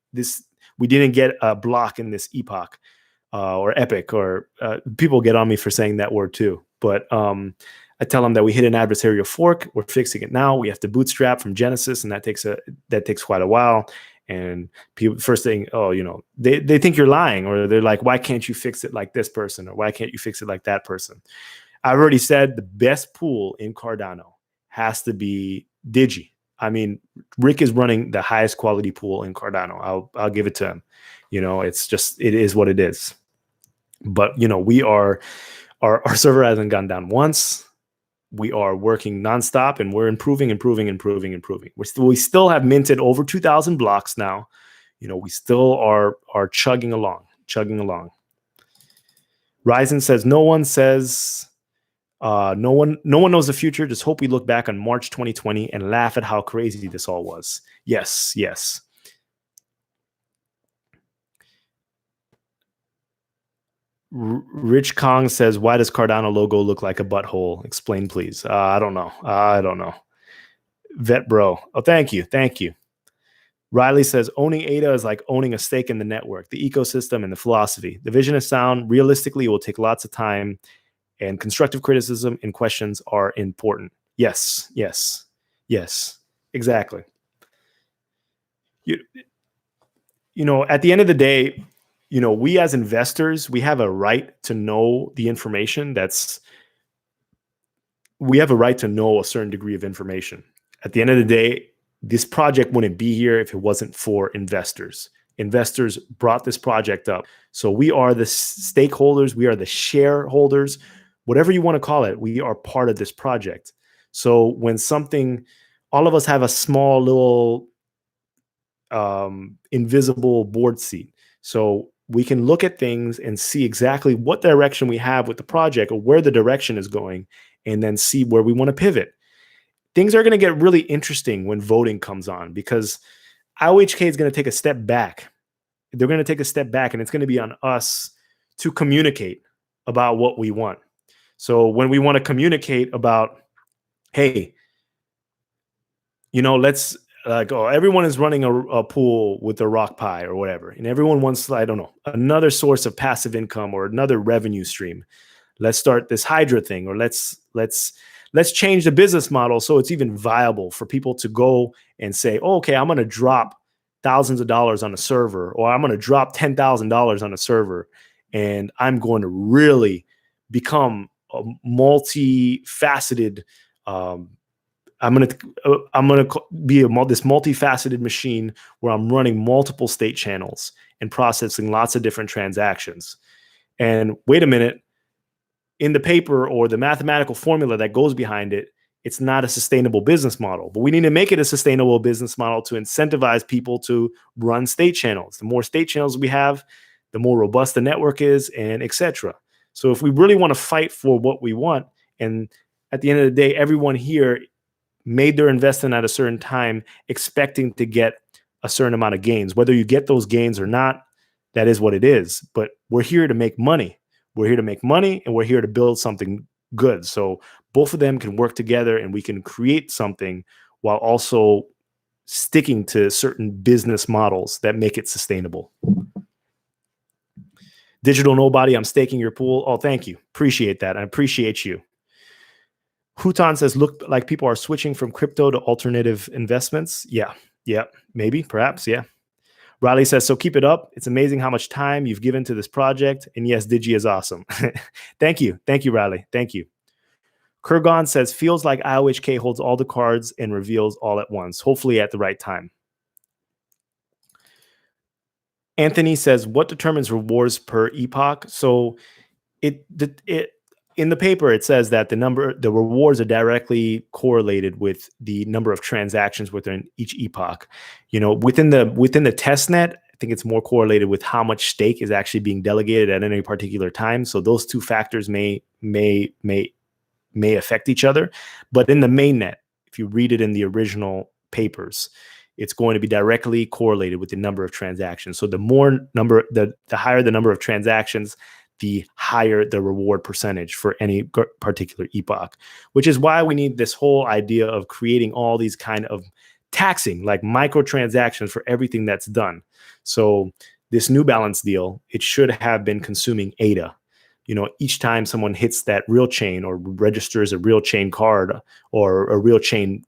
we didn't get a block in this epoch or epic, or people get on me for saying that word too. But I tell them that we hit an adversarial fork. We're fixing it now. We have to bootstrap from Genesis, and that takes quite a while. And people, first thing, they think you're lying, or they're like, why can't you fix it like this person, or why can't you fix it like that person? I've already said the best pool in Cardano has to be Digi. I mean, Rick is running the highest quality pool in Cardano. I'll give it to him. It is what it is. But our server hasn't gone down once. We are working nonstop, and we're improving. We still have minted over 2,000 blocks now. We still are chugging along. Ryzen says no one knows the future. Just hope we look back on March 2020 and laugh at how crazy this all was. Yes. Rich Kong says, why does Cardano logo look like a butthole? Explain, please. I don't know. Vet bro. Oh, thank you. Riley says, owning ADA is like owning a stake in the network, the ecosystem, and the philosophy. The vision is sound. Realistically, it will take lots of time, and constructive criticism and questions are important. Yes. Exactly. At the end of the day, we as investors, we have a right to know the information we have a right to know a certain degree of information. At the end of the day, this project wouldn't be here if it wasn't for investors. investors brought this project up. So we are the stakeholders, we are the shareholders, whatever you want to call it, we are part of this project. So when something, all of us have a small little invisible board seat. So we can look at things and see exactly what direction we have with the project or where the direction is going, and then see where we want to pivot. Things are going to get really interesting when voting comes on, because IOHK is going to take a step back. They're going to take a step back, and it's going to be on us to communicate about what we want. So when we want to communicate about, hey, let's everyone is running a pool with a rock pie or whatever, and everyone wants, I don't know, another source of passive income or another revenue stream. Let's start this Hydra thing, or let's change the business model so it's even viable for people to go and say, oh, okay, I'm going to drop thousands of dollars on a server, or I'm going to drop $10,000 on a server, and I'm going to really become a multifaceted. I'm going to be this multifaceted machine where I'm running multiple state channels and processing lots of different transactions. And wait a minute, in the paper or the mathematical formula that goes behind it, it's not a sustainable business model. But we need to make it a sustainable business model to incentivize people to run state channels. The more state channels we have, the more robust the network is, and etc. So if we really want to fight for what we want, and at the end of the day, everyone here made their investment at a certain time expecting to get a certain amount of gains. Whether you get those gains or not, that is what it is. But we're here to make money. We're here to make money, and we're here to build something good. So both of them can work together, and we can create something while also sticking to certain business models that make it sustainable. Digital Nobody, I'm staking your pool. Oh, thank you. Appreciate that. I appreciate you. Hutan says, look like people are switching from crypto to alternative investments. Yeah, maybe, perhaps, yeah. Riley says, so keep it up. It's amazing how much time you've given to this project. And yes, Digi is awesome. Thank you, Riley. Thank you. Kurgan says, feels like IOHK holds all the cards and reveals all at once, hopefully at the right time. Anthony says, what determines rewards per epoch? So it in the paper, it says that the rewards are directly correlated with the number of transactions within each epoch. Within the test net, I think it's more correlated with how much stake is actually being delegated at any particular time. So those two factors may affect each other. But in the mainnet, if you read it in the original papers, it's going to be directly correlated with the number of transactions. So the higher the number of transactions, the higher the reward percentage for any particular epoch, which is why we need this whole idea of creating all these kind of taxing, like microtransactions for everything that's done. So this New Balance deal, it should have been consuming ADA. Each time someone hits that real chain or registers a real chain card or a real chain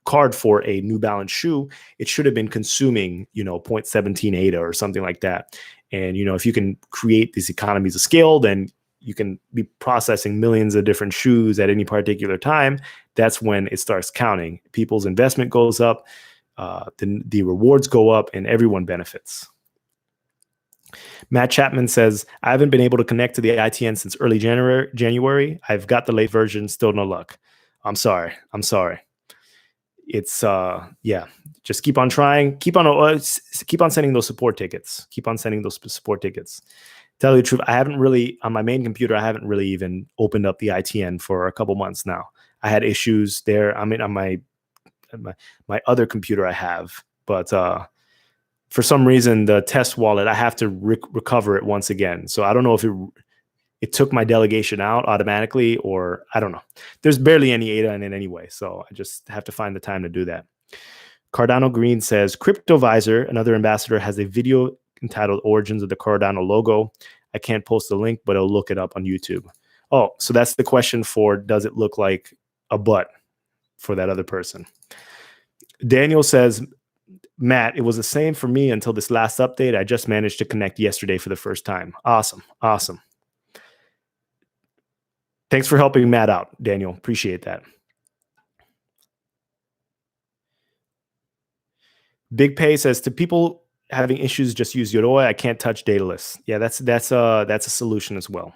card for a New Balance shoe, it should have been consuming, 0.17 ADA or something like that. And, if you can create these economies of scale, then you can be processing millions of different shoes at any particular time. That's when it starts counting. People's investment goes up, the rewards go up, and everyone benefits. Matt Chapman says, I haven't been able to connect to the ITN since early January. I've got the late version, still no luck. I'm sorry. It's just keep on trying. Keep on sending those support tickets. Tell you the truth, I haven't really, on my main computer, I haven't really even opened up the ITN for a couple months now. I had issues there. I mean, on my other computer I have, but for some reason, the test wallet, I have to recover it once again. So I don't know if it took my delegation out automatically, or I don't know. There's barely any ADA in it anyway, so I just have to find the time to do that. Cardano Green says, CryptoVisor, another ambassador, has a video entitled Origins of the Cardano Logo. I can't post the link, but I'll look it up on YouTube. Oh, so that's the question for, does it look like a butt for that other person? Daniel says, Matt, it was the same for me until this last update. I just managed to connect yesterday for the first time. Awesome. Thanks for helping Matt out, Daniel. Appreciate that. Big Pay says, to people having issues, just use Yoroi. I can't touch Daedalus. Yeah, that's a solution as well.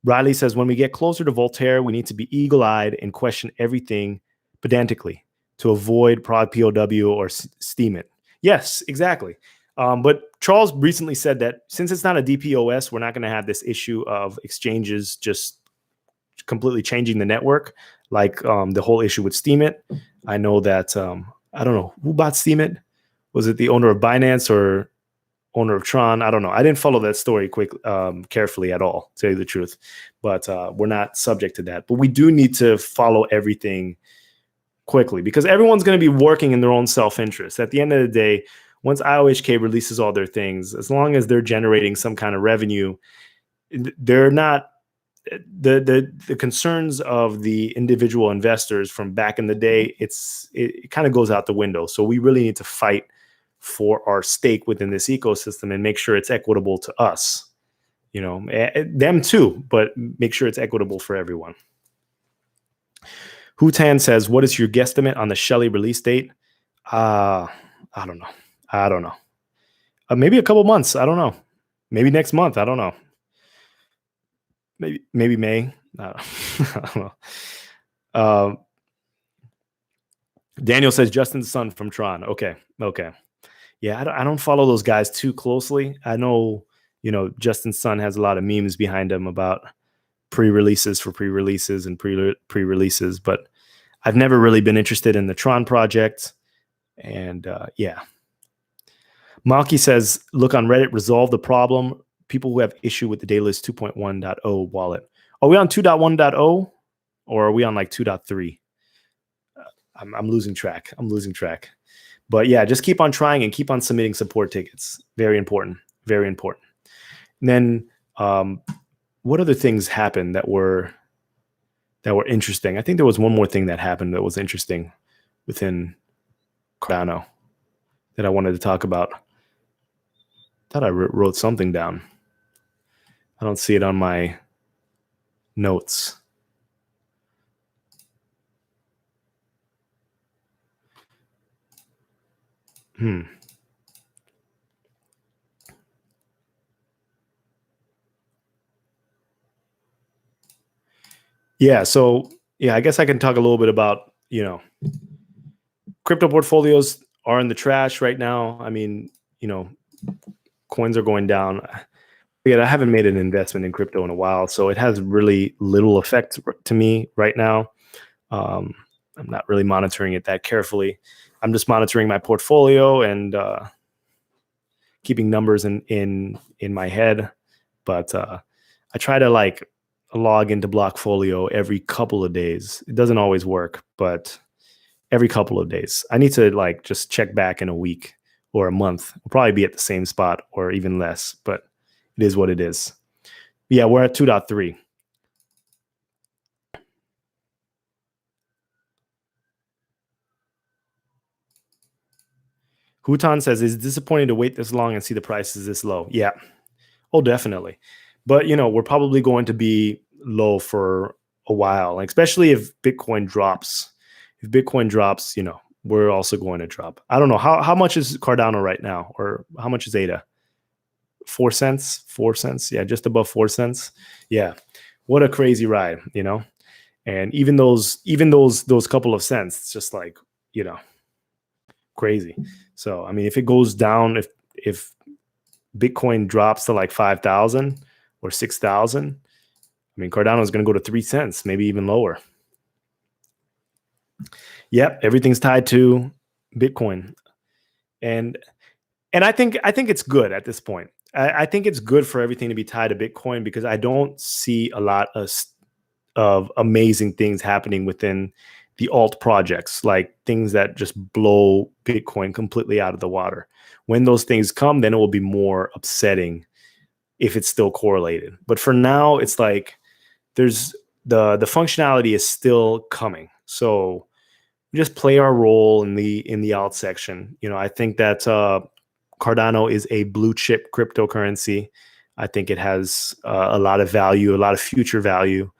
Riley says, when we get closer to Voltaire, we need to be eagle-eyed and question everything pedantically to avoid prod POW or steam it. Yes, exactly. But Charles recently said that since it's not a DPoS, we're not going to have this issue of exchanges just completely changing the network, like the whole issue with Steemit. I know that I don't know who bought Steemit. Was it the owner of Binance or owner of Tron? I don't know. I didn't follow that story carefully at all, to tell you the truth. But we're not subject to that. But we do need to follow everything quickly because everyone's going to be working in their own self-interest. At the end of the day, once IOHK releases all their things, as long as they're generating some kind of revenue, they're not the concerns of the individual investors from back in the day. It kind of goes out the window. So we really need to fight for our stake within this ecosystem and make sure it's equitable to us, them too, but make sure it's equitable for everyone. Hutan says, what is your guesstimate on the Shelly release date? I don't know. Maybe a couple months. I don't know. Maybe next month. I don't know. Maybe May. I don't know. Daniel says, Justin Sun from Tron. Okay. Yeah, I don't follow those guys too closely. I know, Justin Sun has a lot of memes behind him about pre-releases for pre-releases and pre-releases, but I've never really been interested in the Tron project. And yeah. Malky says, look on Reddit, resolve the problem. People who have issue with the Daedalus 2.1.0 wallet. Are we on 2.1.0 or are we on like 2.3? I'm losing track. But yeah, just keep on trying and keep on submitting support tickets. Very important. Very important. And then what other things happened that were interesting? I think there was one more thing that happened that was interesting within Cardano that I wanted to talk about. Thought I wrote something down. I don't see it on my notes. Yeah, so yeah, I guess I can talk a little bit about, crypto portfolios are in the trash right now. I mean, coins are going down. Yet I haven't made an investment in crypto in a while, so it has really little effect to me right now. I'm not really monitoring it that carefully. I'm just monitoring my portfolio and keeping numbers in my head. But I try to log into Blockfolio every couple of days. It doesn't always work, but every couple of days. I need to just check back in a week or a month. We'll probably be at the same spot or even less, but it is what it is. Yeah, we're at 2.3. Hutan says, it's disappointing to wait this long and see the prices this low. Yeah. Oh, definitely. But, we're probably going to be low for a while, especially if Bitcoin drops. If Bitcoin drops, we're also going to drop. I don't know. How much is Cardano right now? Or how much is ADA? 4 cents? 4 cents? Yeah, just above 4 cents. Yeah. What a crazy ride, And even those couple of cents, it's just crazy. So, I mean, if it goes down, if Bitcoin drops to 5,000 or 6,000, I mean, Cardano is going to go to 3 cents, maybe even lower. Yep, everything's tied to Bitcoin, and I think it's good at this point. I think it's good for everything to be tied to Bitcoin because I don't see a lot of amazing things happening within the alt projects, like things that just blow Bitcoin completely out of the water. When those things come, then it will be more upsetting if it's still correlated. But for now, it's there's the functionality is still coming. So we just play our role in the alt section. I think that Cardano is a blue chip cryptocurrency. I think it has a lot of value, a lot of future value.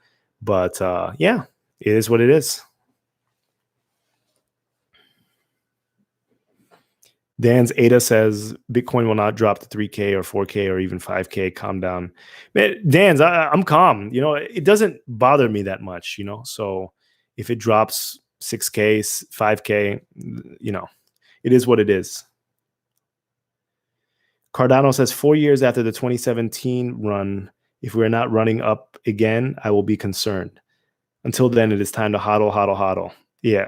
But yeah, it is what it is. Dan's Ada says Bitcoin will not drop to 3K or 4K or even 5K. Calm down. Man, Dan's, I'm calm. It doesn't bother me that much, So if it drops 6K, 5K, it is what it is. Cardano says 4 years after the 2017 run, if we're not running up again, I will be concerned. Until then, it is time to hodl, hodl, hodl. Yeah.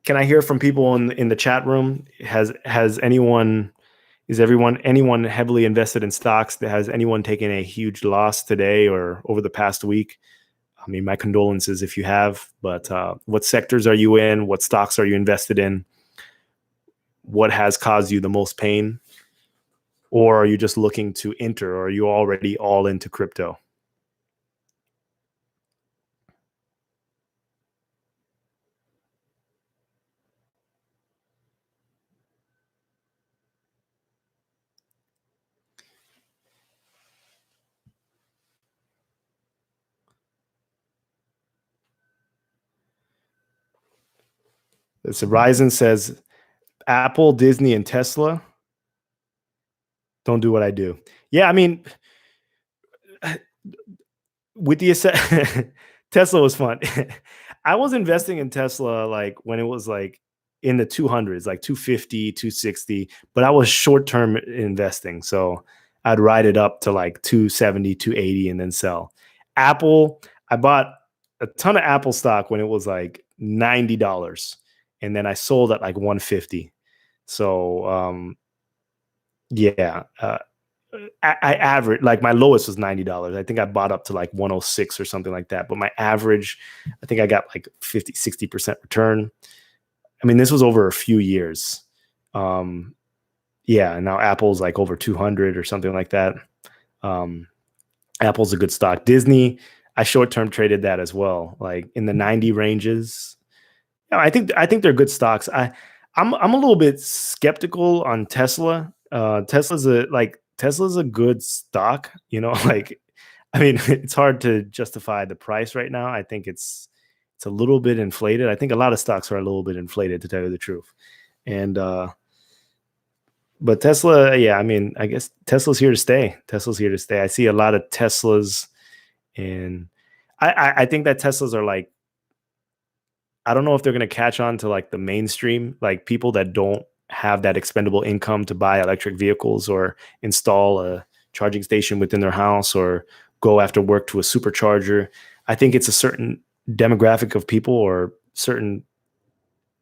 Can I hear from people in the chat room? Is anyone heavily invested in stocks? Has anyone taken a huge loss today or over the past week? I mean, my condolences if you have, but what sectors are you in? What stocks are you invested in? What has caused you the most pain? Or are you just looking to enter, or are you already all into crypto? So Ryzen says Apple, Disney, and Tesla don't do what I do. Yeah, I mean, with the Tesla was fun. I was investing in Tesla like when it was like in the 200s, like 250, 260, but I was short-term investing. So I'd ride it up to like 270, 280 and then sell. Apple, I bought a ton of Apple stock when it was like $90 and then I sold at like 150. So yeah, I average like my lowest was $90. I think I bought up to like 106 or something like that. But my average, I think I got like 50, 60% return. I mean, this was over a few years. Yeah, now Apple's like over 200 or something like that. Apple's a good stock. Disney, I short-term traded that as well, like in the 90 ranges. I think they're good stocks. I'm a little bit skeptical on Tesla. Tesla's a good stock, like I mean, it's hard to justify the price right now. I think it's a little bit inflated. I think a lot of stocks are a little bit inflated, to tell you the truth. And but Tesla, yeah, I mean, I guess Tesla's here to stay. Tesla's here to stay. I see a lot of Teslas, and I think that Teslas are like, I don't know if they're going to catch on to like the mainstream, like people that don't have that expendable income to buy electric vehicles or install a charging station within their house or go after work to a supercharger. I think it's a certain demographic of people or certain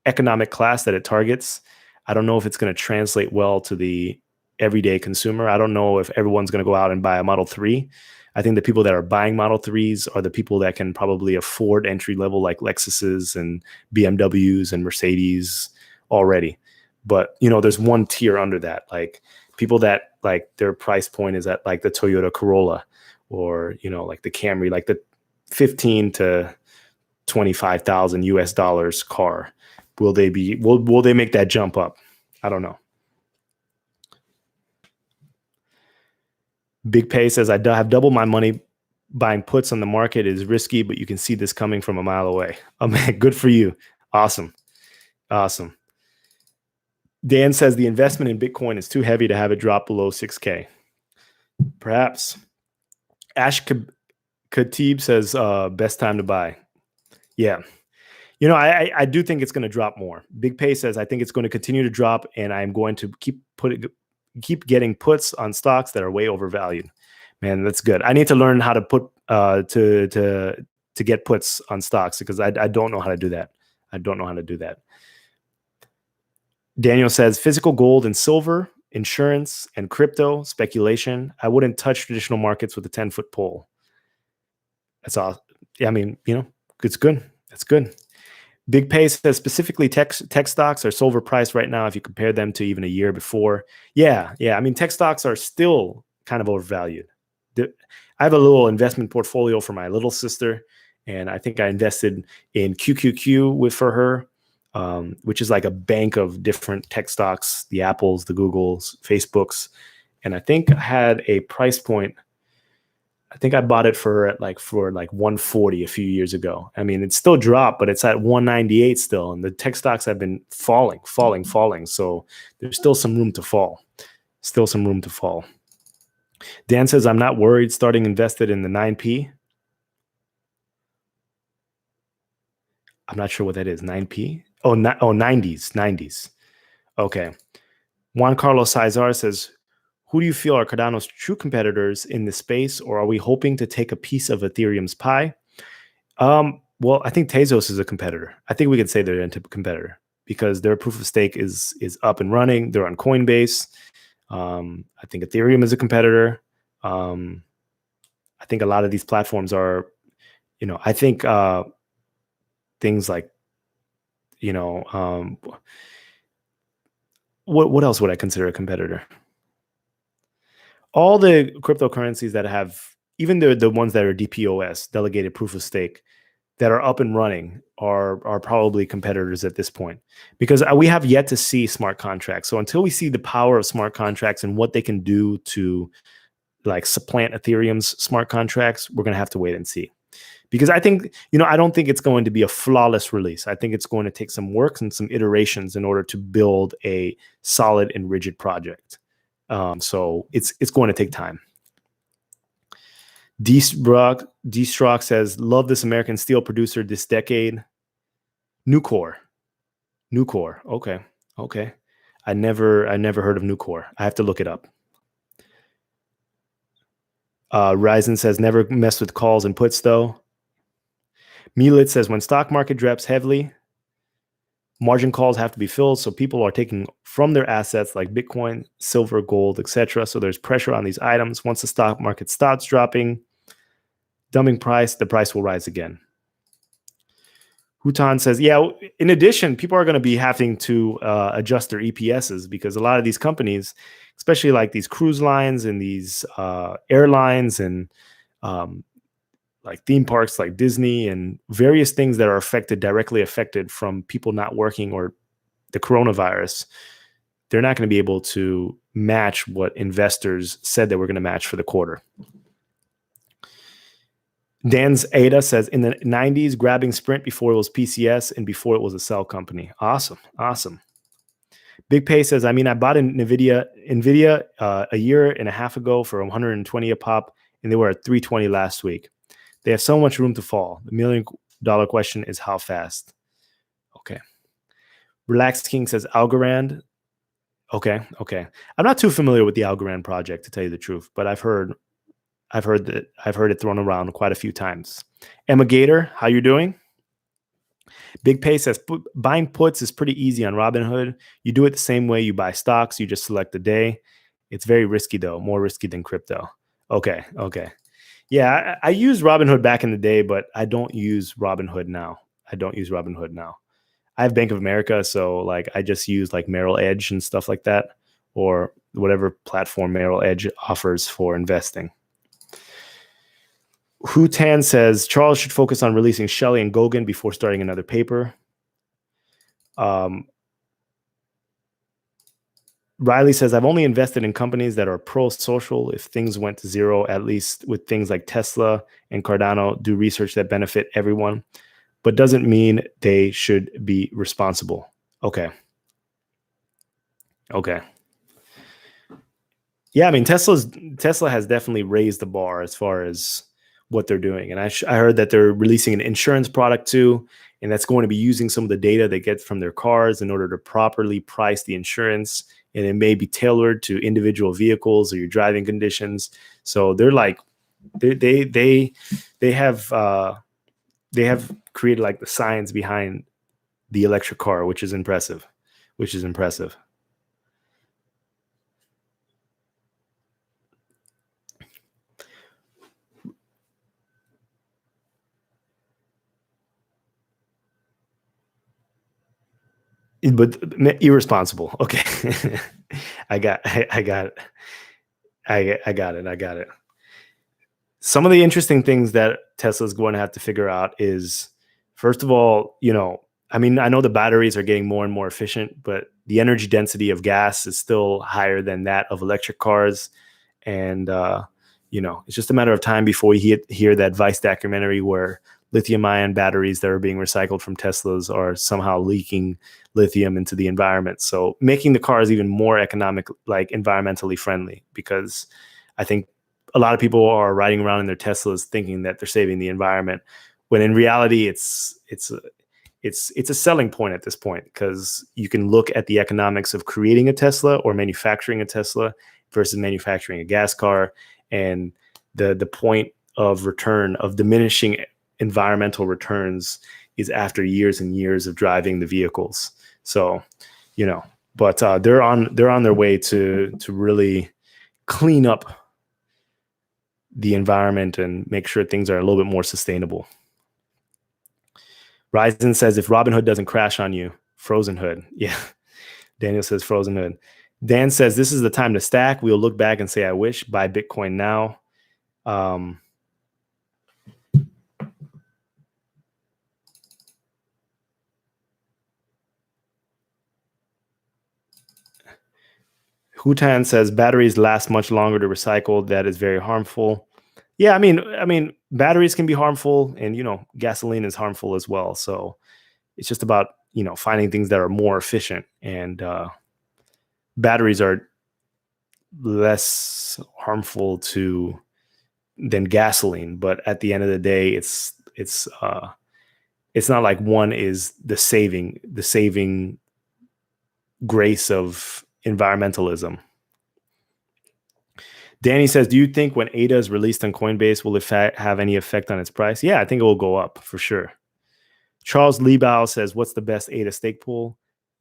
economic class that it targets. I don't know if it's going to translate well to the everyday consumer. I don't know if everyone's going to go out and buy a Model 3. I think the people that are buying Model 3s are the people that can probably afford entry level like Lexuses and BMWs and Mercedes already. But, there's one tier under that, like people that like their price point is at like the Toyota Corolla or, like the Camry, like the 15 to 25,000 US dollars car. Will they make that jump up? I don't know. Big Pay says, I have doubled my money buying puts on the market. It is risky, but you can see this coming from a mile away. Oh man, good for you. Awesome. Dan says the investment in Bitcoin is too heavy to have it drop below 6K. Perhaps. Ash Khatib says, best time to buy. Yeah. I do think it's going to drop more. Big Pay says, I think it's going to continue to drop, and I'm going to keep getting puts on stocks that are way overvalued. Man, that's good. I need to learn how to put to get puts on stocks because I don't know how to do that. Daniel says physical gold and silver, insurance, and crypto speculation. I wouldn't touch traditional markets with a 10-foot pole. That's all. Yeah, I mean, it's good. That's good. Big Pay says specifically tech stocks are overpriced right now if you compare them to even a year before. Yeah. I mean, tech stocks are still kind of overvalued. I have a little investment portfolio for my little sister, and I think I invested in QQQ for her, which is like a bank of different tech stocks, the Apples, the Googles, Facebooks. And I think I had a price point. I think I bought it for like 140 a few years ago. I mean, it's still dropped, but it's at 198 still, and the tech stocks have been falling. So there's still some room to fall. Still some room to fall. Dan says, I'm not worried starting invested in the 9P. I'm not sure what that is. 9P? Oh, 90s. Okay. Juan Carlos Cesar says, who do you feel are Cardano's true competitors in this space, or are we hoping to take a piece of Ethereum's pie? Well, I think Tezos is a competitor. I think we could say they're a competitor because their proof of stake is up and running. They're on Coinbase. I think Ethereum is a competitor. I think a lot of these platforms are, I think things like, what else would I consider a competitor? All the cryptocurrencies that have, even the ones that are DPoS, delegated proof of stake, that are up and running are probably competitors at this point, because we have yet to see smart contracts. So until we see the power of smart contracts and what they can do to like supplant Ethereum's smart contracts, we're going to have to wait and see. Because I think, I don't think it's going to be a flawless release. I think it's going to take some work and some iterations in order to build a solid and rigid project. So it's going to take time. D-Strock says, love this American steel producer this decade. Nucor. Okay. I never heard of Nucor. I have to look it up. Ryzen says, never mess with calls and puts though. Milit says, when stock market drops heavily, margin calls have to be filled, so people are taking from their assets like Bitcoin, silver, gold, etc. So there's pressure on these items. Once the stock market starts dropping, dumping price, the price will rise again. Hutan says, yeah, in addition, people are going to be having to adjust their EPSs because a lot of these companies, especially like these cruise lines and these airlines and like theme parks like Disney and various things that are directly affected from people not working or the coronavirus, they're not going to be able to match what investors said they were going to match for the quarter. Dan's Ada says, in the 90s, grabbing Sprint before it was PCS and before it was a cell company. Awesome. Big Pay says, I bought an NVIDIA a year and a half ago for 120 a pop, and they were at 320 last week. They have so much room to fall. The $1 million question is how fast. Okay. Relaxed King says Algorand. Okay. I'm not too familiar with the Algorand project, to tell you the truth, but I've heard it thrown around quite a few times. Emma Gator, how you doing? Big Pay says buying puts is pretty easy on Robinhood. You do it the same way you buy stocks. You just select the day. It's very risky though, more risky than crypto. Okay. Yeah, I used Robinhood back in the day, but I don't use Robinhood now. I have Bank of America, so like I just use like Merrill Edge and stuff like that, or whatever platform Merrill Edge offers for investing. Hutan says Charles should focus on releasing Shelley and Gogan before starting another paper. Riley says, I've only invested in companies that are pro-social. If things went to zero, at least with things like Tesla and Cardano, do research that benefit everyone, but doesn't mean they should be responsible. Okay. Yeah, Tesla has definitely raised the bar as far as what they're doing. And I heard that they're releasing an insurance product too, and that's going to be using some of the data they get from their cars in order to properly price the insurance. And it may be tailored to individual vehicles or your driving conditions. So they're like, they have created like the science behind the electric car, which is impressive. But irresponsible. Okay. I got it. Some of the interesting things that Tesla's going to have to figure out is, first of all, I know the batteries are getting more and more efficient, but the energy density of gas is still higher than that of electric cars. And, it's just a matter of time before we hear that Vice documentary where lithium-ion batteries that are being recycled from Teslas are somehow leaking lithium into the environment. So making the cars even more economic, like environmentally friendly, because I think a lot of people are riding around in their Teslas thinking that they're saving the environment, when in reality it's a selling point at this point, because you can look at the economics of creating a Tesla or manufacturing a Tesla versus manufacturing a gas car, and the point of return of diminishing environmental returns is after years and years of driving the vehicles. So, but they're on their way to really clean up the environment and make sure things are a little bit more sustainable. Ryzen says, if Robinhood doesn't crash on you, Frozen Hood. Yeah. Daniel says Frozen Hood. Dan says, this is the time to stack. We'll look back and say, I wish. Buy Bitcoin now. Hutan says, batteries last much longer to recycle. That is very harmful. Yeah, I mean, batteries can be harmful, and gasoline is harmful as well. So it's just about finding things that are more efficient, and batteries are less harmful than gasoline. But at the end of the day, it's not like one is the saving grace of environmentalism. Danny says, do you think when ADA is released on Coinbase, will it have any effect on its price? Yeah, I think it will go up for sure. Charles Liebau says, what's the best ADA stake pool?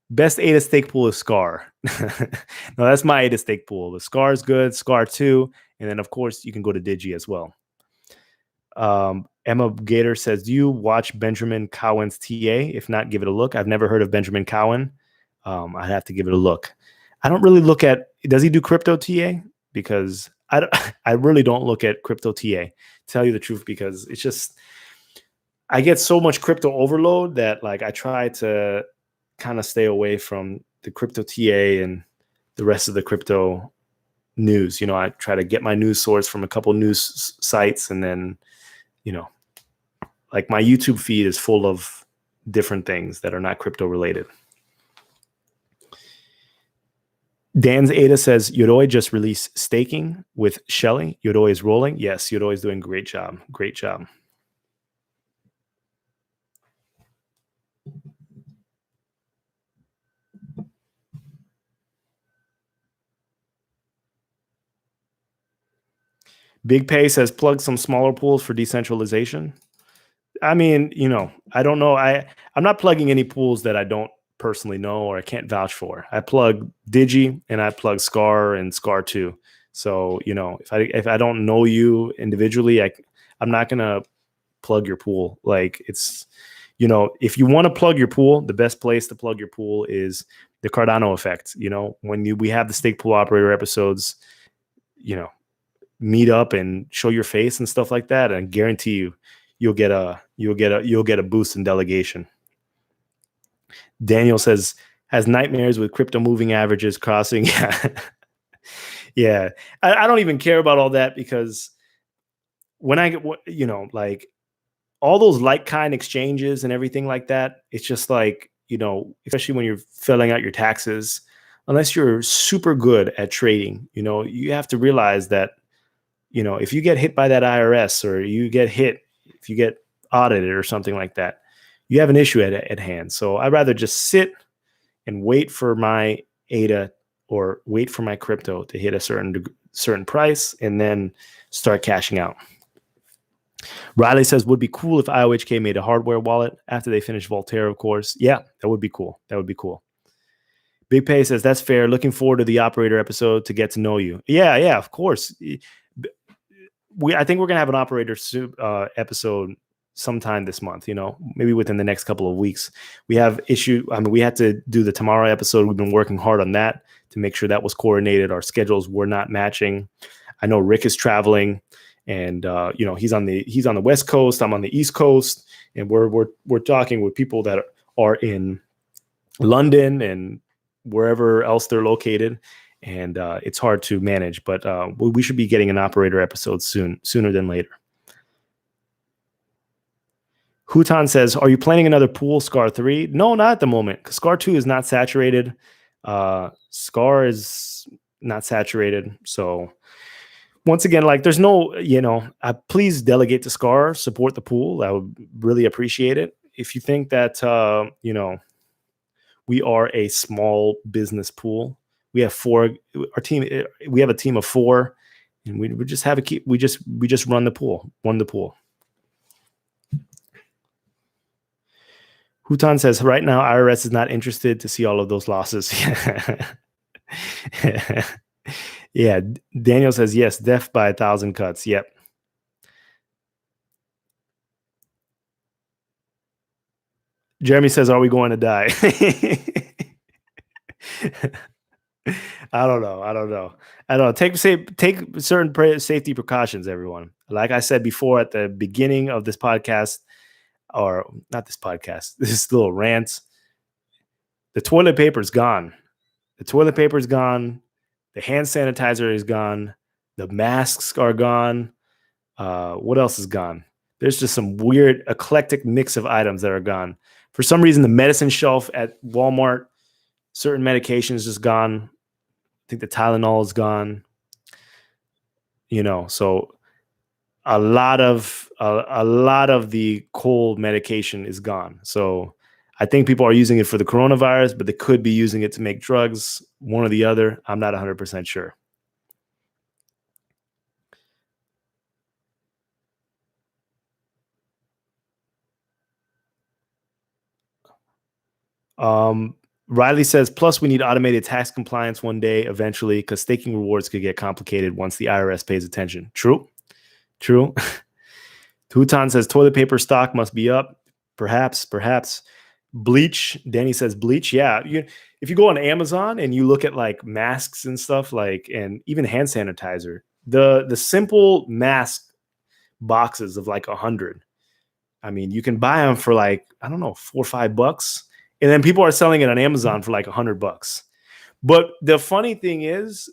Best ADA stake pool is SCAR. No, that's my ADA stake pool. The SCAR is good, SCAR 2, and then, of course, you can go to Digi as well. Emma Gator says, do you watch Benjamin Cowen's TA? If not, give it a look. I've never heard of Benjamin Cowen. I'd have to give it a look. I don't really look at, does he do crypto TA? Because I really don't look at crypto TA, tell you the truth, because it's just, I get so much crypto overload that like I try to kind of stay away from the crypto TA and the rest of the crypto news. I try to get my news source from a couple news sites, and then, like my YouTube feed is full of different things that are not crypto related. Dan's Ada says, Yoroi just released staking with Shelly. Yoroi is rolling. Yes, Yoroi is doing a great job. Great job. Big Pay says, plug some smaller pools for decentralization. I mean, I don't know. I'm not plugging any pools that I don't personally know or I can't vouch for. I plug Digi and I plug SCAR and SCAR 2. So, if I don't know you individually, I'm not going to plug your pool. Like it's, if you want to plug your pool, the best place to plug your pool is the Cardano effect. When we have the stake pool operator episodes, meet up and show your face and stuff like that, and I guarantee you'll get a boost in delegation. Daniel says, has nightmares with crypto moving averages crossing. Yeah. I don't even care about all that, because when I get, like all those like-kind exchanges and everything like that, it's just like, especially when you're filling out your taxes, unless you're super good at trading, you have to realize that, if you get hit by that IRS, or if you get audited or something like that, you have an issue at hand. So I'd rather just sit and wait for my ADA or wait for my crypto to hit a certain price and then start cashing out. Riley says, would be cool if IOHK made a hardware wallet after they finish Voltaire, of course. Yeah, that would be cool. Big Pay says, that's fair. Looking forward to the operator episode to get to know you. Yeah, of course. I think we're going to have an operator episode sometime this month, maybe within the next couple of weeks. We have we had to do the tomorrow episode. We've been working hard on that to make sure that was coordinated. Our schedules were not matching. I know Rick is traveling, and he's on the West Coast. I'm on the East Coast, and we're talking with people that are in London and wherever else they're located. and it's hard to manage. But we should be getting an operator episode sooner than later. Hutan says, "Are you planning another pool, Scar 3? No, not at the moment, because Scar 2 is not saturated. Scar is not saturated. So once again, like there's no, please delegate to Scar, support the pool. I would really appreciate it. If you think that, we are a small business pool, we have we have a team of 4, and we just have we just run the pool. Hutan says, right now, IRS is not interested to see all of those losses. Yeah. Daniel says, yes, death by 1,000 cuts. Yep. Jeremy says, are we going to die? I don't know. Take certain safety precautions, everyone. Like I said before at the beginning of this podcast, or not this podcast, this little rant. The toilet paper is gone. The hand sanitizer is gone. The masks are gone. What else is gone? There's just some weird eclectic mix of items that are gone. For some reason, the medicine shelf at Walmart, certain medications just gone. I think the Tylenol is gone. So a lot of the cold medication is gone. So I think people are using it for the coronavirus, but they could be using it to make drugs, one or the other. I'm not 100% sure. Riley says, plus we need automated tax compliance one day eventually, because staking rewards could get complicated once the IRS pays attention. True. Hutan says, toilet paper stock must be up. Perhaps. Bleach. Danny says bleach. Yeah. If you go on Amazon and you look at like masks and stuff, and even hand sanitizer, the simple mask boxes of like 100. I mean, you can buy them for like, I don't know, $4 or $5. And then people are selling it on Amazon for like $100. But the funny thing is,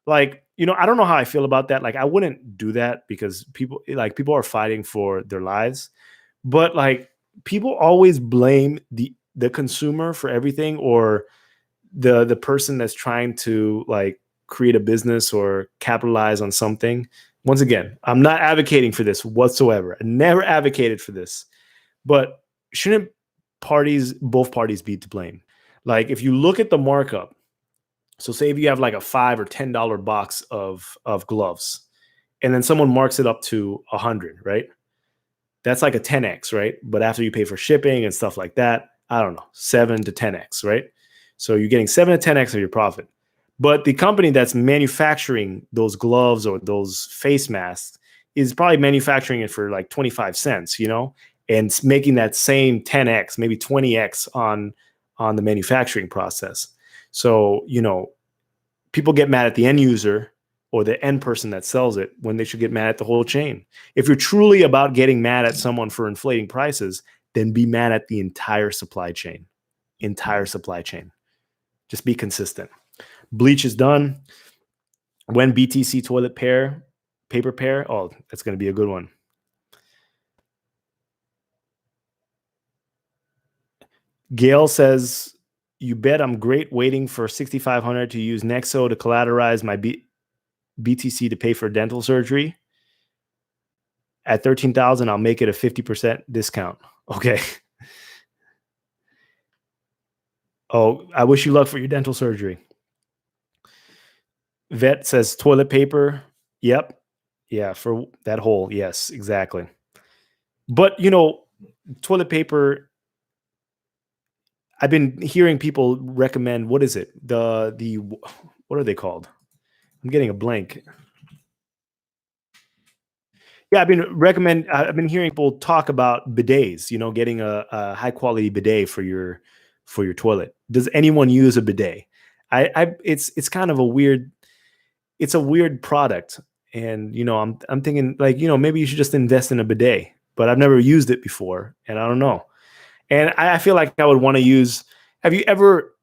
like, I don't know how I feel about that. Like, I wouldn't do that because people are fighting for their lives. But like, people always blame the consumer for everything, or the person that's trying to like create a business or capitalize on something. Once again, I'm not advocating for this whatsoever. I never advocated for this. But shouldn't both parties be to blame? Like, if you look at the markup, so say if you have like a $5 or $10 box of gloves, and then someone marks it up to 100, right? That's like a 10x, right? But after you pay for shipping and stuff like that, I don't know, 7 to 10x, right? So you're getting 7 to 10x of your profit. But the company that's manufacturing those gloves or those face masks is probably manufacturing it for like 25 cents, and making that same 10x, maybe 20x on the manufacturing process. So, people get mad at the end user or the end person that sells it when they should get mad at the whole chain. If you're truly about getting mad at someone for inflating prices, then be mad at the entire supply chain. Just be consistent. Bleach is done. When BTC toilet paper pair, oh, that's going to be a good one. Gail says, you bet I'm great waiting for 6,500 to use Nexo to collateralize my BTC to pay for dental surgery. At 13,000, I'll make it a 50% discount. Okay. Oh, I wish you luck for your dental surgery. Vet says toilet paper. Yep. Yeah, for that hole. Yes, exactly. But, toilet paper, I've been hearing people recommend, what is it? What are they called? I'm getting a blank. Yeah, I've been hearing people talk about bidets, getting a high quality bidet for your toilet. Does anyone use a bidet? It's kind of a weird product. And, I'm thinking like, maybe you should just invest in a bidet, but I've never used it before and I don't know. And I feel like I would want to use, have you ever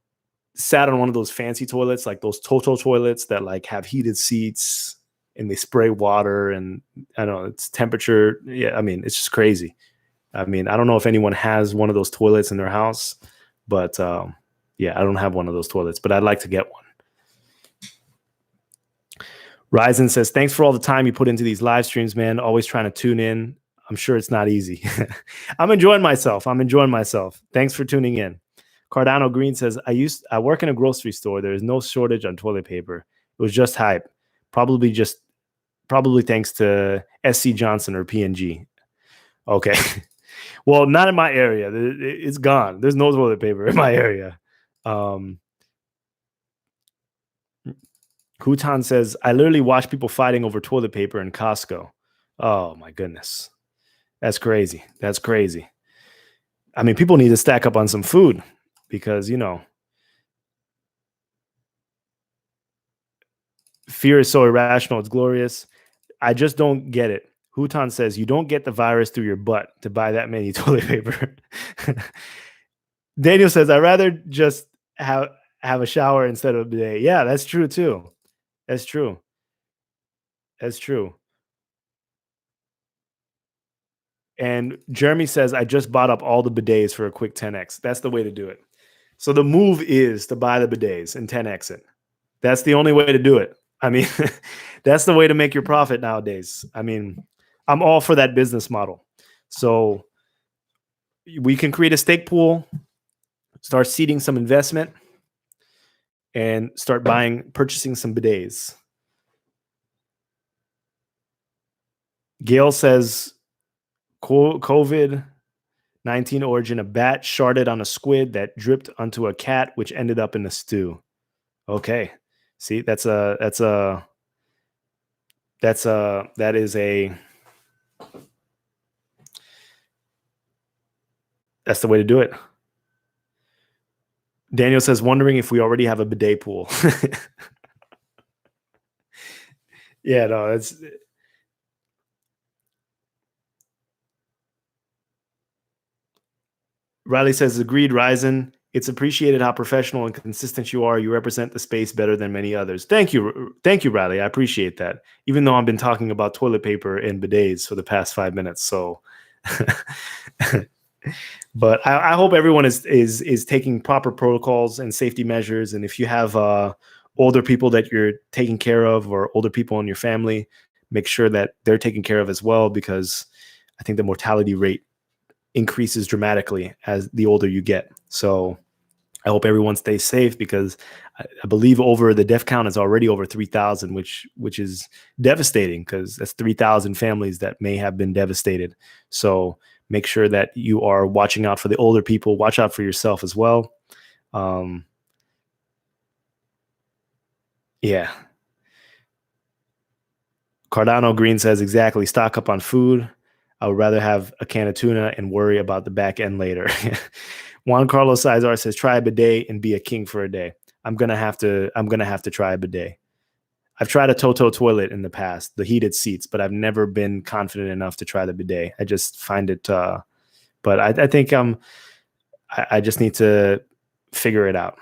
sat on one of those fancy toilets, like those Toto toilets that like have heated seats and they spray water and I don't know, it's temperature. Yeah, I mean, it's just crazy. I mean, I don't know if anyone has one of those toilets in their house, but yeah, I don't have one of those toilets, but I'd like to get one. Ryzen says, thanks for all the time you put into these live streams, man. Always trying to tune in. I'm sure it's not easy. I'm enjoying myself. Thanks for tuning in. Cardano Green says, I work in a grocery store. There is no shortage on toilet paper. It was just hype. Probably thanks to SC Johnson or PNG. Okay. Well, not in my area. It's gone. There's no toilet paper in my area. Hutan says, I literally watch people fighting over toilet paper in Costco. Oh my goodness. That's crazy. I mean, people need to stack up on some food because, fear is so irrational. It's glorious. I just don't get it. Hutan says, you don't get the virus through your butt to buy that many toilet paper. Daniel says, I'd rather just have a shower instead of a bidet. Yeah, that's true too. That's true. And Jeremy says, I just bought up all the bidets for a quick 10x. That's the way to do it. So the move is to buy the bidets and 10x it. That's the only way to do it. I mean, that's the way to make your profit nowadays. I mean, I'm all for that business model. So we can create a stake pool, start seeding some investment, and start purchasing some bidets. Gail says, COVID-19 origin, a bat sharded on a squid that dripped onto a cat, which ended up in a stew. Okay. See, that is that's the way to do it. Daniel says, wondering if we already have a bidet pool. Yeah, no, that's Riley says, agreed, Ryzen. It's appreciated how professional and consistent you are. You represent the space better than many others. Thank you, Riley. I appreciate that. Even though I've been talking about toilet paper and bidets for the past 5 minutes, so. But I hope everyone is taking proper protocols and safety measures. And if you have older people that you're taking care of, or older people in your family, make sure that they're taken care of as well, because I think the mortality rate increases dramatically as the older you get. So I hope everyone stays safe, because I believe the death count is already over 3,000, which is devastating, because that's 3,000 families that may have been devastated. So make sure that you are watching out for the older people. Watch out for yourself as well. Yeah. Cardano Green says, exactly. Stock up on food. I would rather have a can of tuna and worry about the back end later. Juan Carlos Cesar says, try a bidet and be a king for a day. I'm gonna have to try a bidet. I've tried a Toto toilet in the past, the heated seats, but I've never been confident enough to try the bidet. I just find it, but I think I just need to figure it out.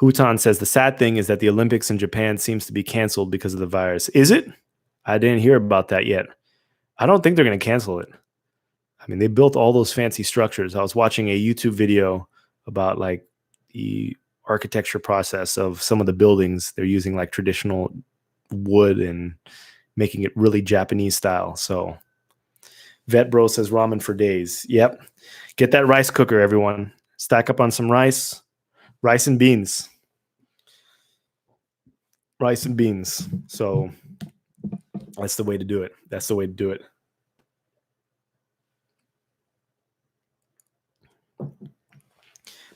Hutan says, the sad thing is that the Olympics in Japan seems to be canceled because of the virus. Is it? I didn't hear about that yet. I don't think they're going to cancel it. I mean, they built all those fancy structures. I was watching a YouTube video about like the architecture process of some of the buildings. They're using like traditional wood and making it really Japanese style. So Vet Bro says ramen for days. Yep. Get that rice cooker, everyone. Stack up on some rice and beans. Rice and beans. So that's the way to do it.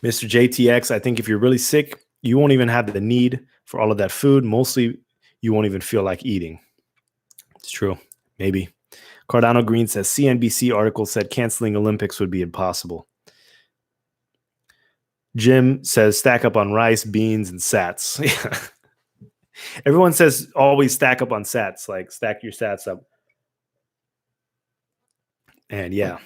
Mr. JTX, I think if you're really sick, you won't even have the need for all of that food. Mostly, you won't even feel like eating. It's true. Maybe. Cardano Green says, CNBC article said canceling Olympics would be impossible. Jim says, stack up on rice, beans, and sats. Everyone says always stack up on sats, like stack your sats up. And yeah.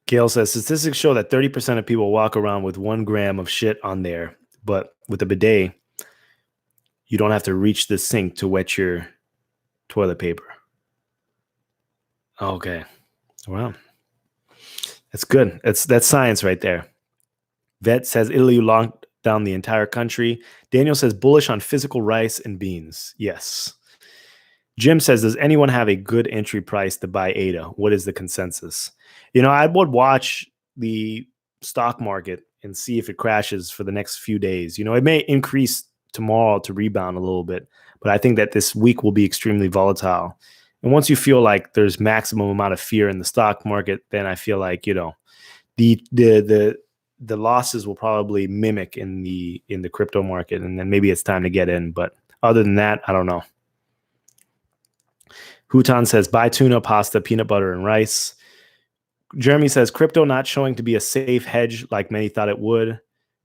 Gail says statistics show that 30% of people walk around with 1 gram of shit on there, but with a bidet, you don't have to reach the sink to wet your toilet paper. Okay. Wow. That's good. That's science right there. Vet says Italy locked down the entire country. Daniel says bullish on physical rice and beans. Yes. Jim says, does anyone have a good entry price to buy ADA? What is the consensus? I would watch the stock market and see if it crashes for the next few days. It may increase tomorrow to rebound a little bit, but I think that this week will be extremely volatile. And once you feel like there's maximum amount of fear in the stock market, then I feel like, the losses will probably mimic in the crypto market, and then maybe it's time to get in. But other than that, I don't know. Hutan says, buy tuna, pasta, peanut butter, and rice. Jeremy says, crypto not showing to be a safe hedge like many thought it would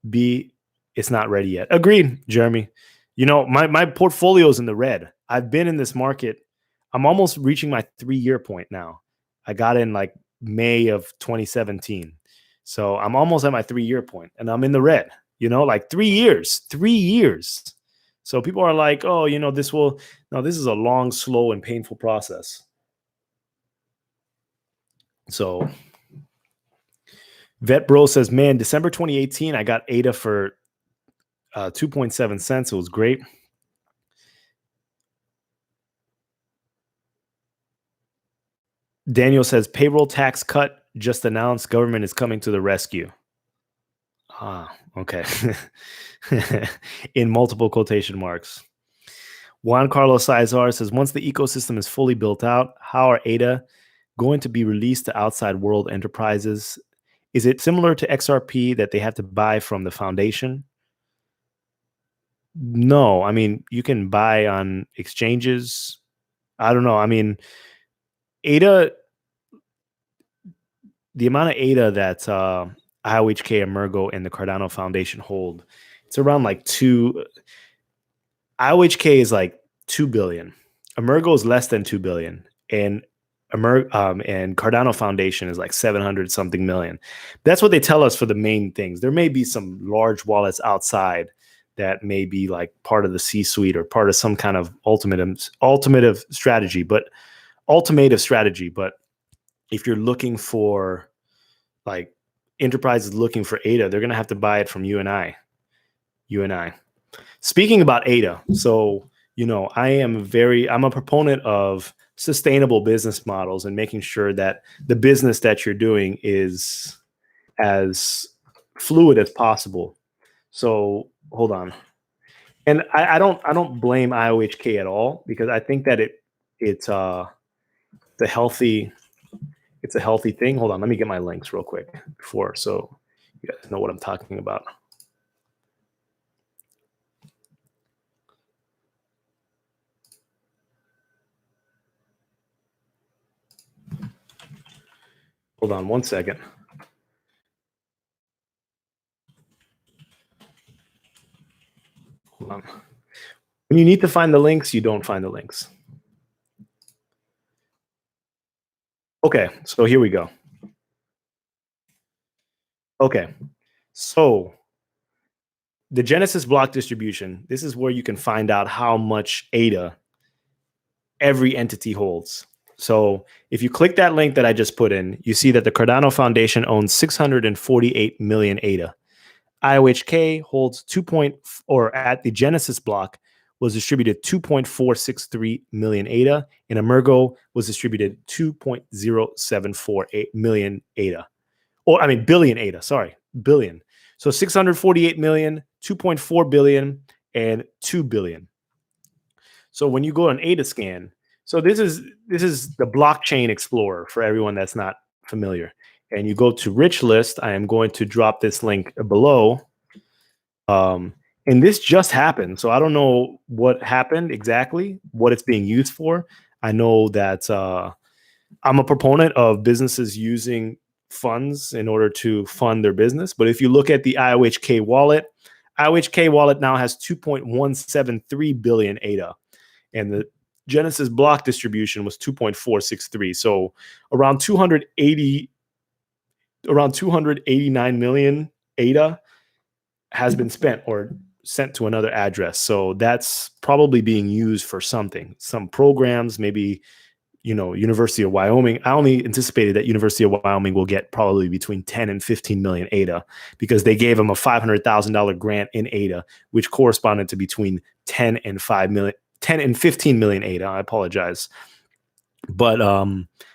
be. It's not ready yet. Agreed, Jeremy. My portfolio's in the red. I've been in this market. I'm almost reaching my 3-year point now. I got in like May of 2017. So I'm almost at my 3-year point and I'm in the red, like 3 years. So people are like, oh, this is a long, slow, and painful process. So Vet Bro says, man, December 2018, I got ADA for 2.7 cents. It was great. Daniel says, payroll tax cut just announced. Government is coming to the rescue. Ah, okay. In multiple quotation marks. Juan Carlos Cesar says, once the ecosystem is fully built out, how are ADA going to be released to outside world enterprises? Is it similar to XRP that they have to buy from the foundation? No, I mean, you can buy on exchanges. I don't know. I mean, ADA, the amount of ADA that IOHK, Emergo, and the Cardano Foundation hold, it's around like IOHK is like 2 billion. Emergo is less than 2 billion. And and Cardano Foundation is like 700 something million. That's what they tell us for the main things. There may be some large wallets outside that may be like part of the C-suite or part of some kind of ultimative strategy. But if you're looking for like enterprises looking for ADA, they're going to have to buy it from you and I. Speaking about ADA, so I'm a proponent of sustainable business models and making sure that the business that you're doing is as fluid as possible. So hold on. And I don't blame IOHK at all, because I think that it's a healthy thing. Hold on, let me get my links real quick so you guys know what I'm talking about. Hold on one second. Hold on. When you need to find the links, you don't find the links. Okay, so here we go. Okay, so the Genesis block distribution, this is where you can find out how much ADA every entity holds. So if you click that link that I just put in, you see that the Cardano Foundation owns 648 million ADA. IOHK holds at the Genesis block was distributed 2.463 million ADA, and Emergo was distributed 2.0748 million ADA. Billion ADA, sorry, billion. So 648 million, 2.4 billion, and 2 billion. So when you go on ADA scan, so this is the blockchain explorer for everyone that's not familiar. And you go to rich list. I am going to drop this link below. And this just happened. So I don't know what happened exactly, what it's being used for. I know that I'm a proponent of businesses using funds in order to fund their business. But if you look at the IOHK wallet now has 2.173 billion ADA. And the Genesis block distribution was 2.463. So around 280 around 289 million ADA has been spent or sent to another address. So that's probably being used for something, some programs, maybe, University of Wyoming. I only anticipated that University of Wyoming will get probably between 10 and 15 million ADA because they gave them a $500,000 grant in ADA, which corresponded to between 10 and 5 million, 10 and 15 million ADA. I apologize. But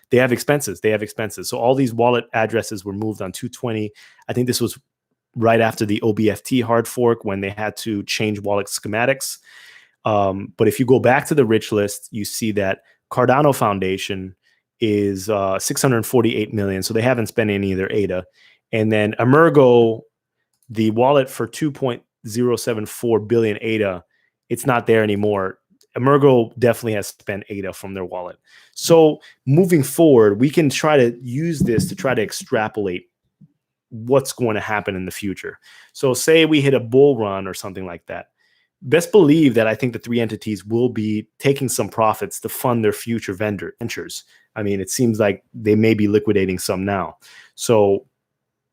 they have expenses. They have expenses. So all these wallet addresses were moved on 220. I think this was right after the OBFT hard fork when they had to change wallet schematics. But if you go back to the rich list, you see that Cardano Foundation is 648 million. So they haven't spent any of their ADA. And then Emergo, the wallet for 2.074 billion ADA, it's not there anymore. Emergo definitely has spent ADA from their wallet. So moving forward, we can try to use this to try to extrapolate what's going to happen in the future. So say we hit a bull run or something like that. Best believe that I think the three entities will be taking some profits to fund their future ventures. I mean, it seems like they may be liquidating some now. So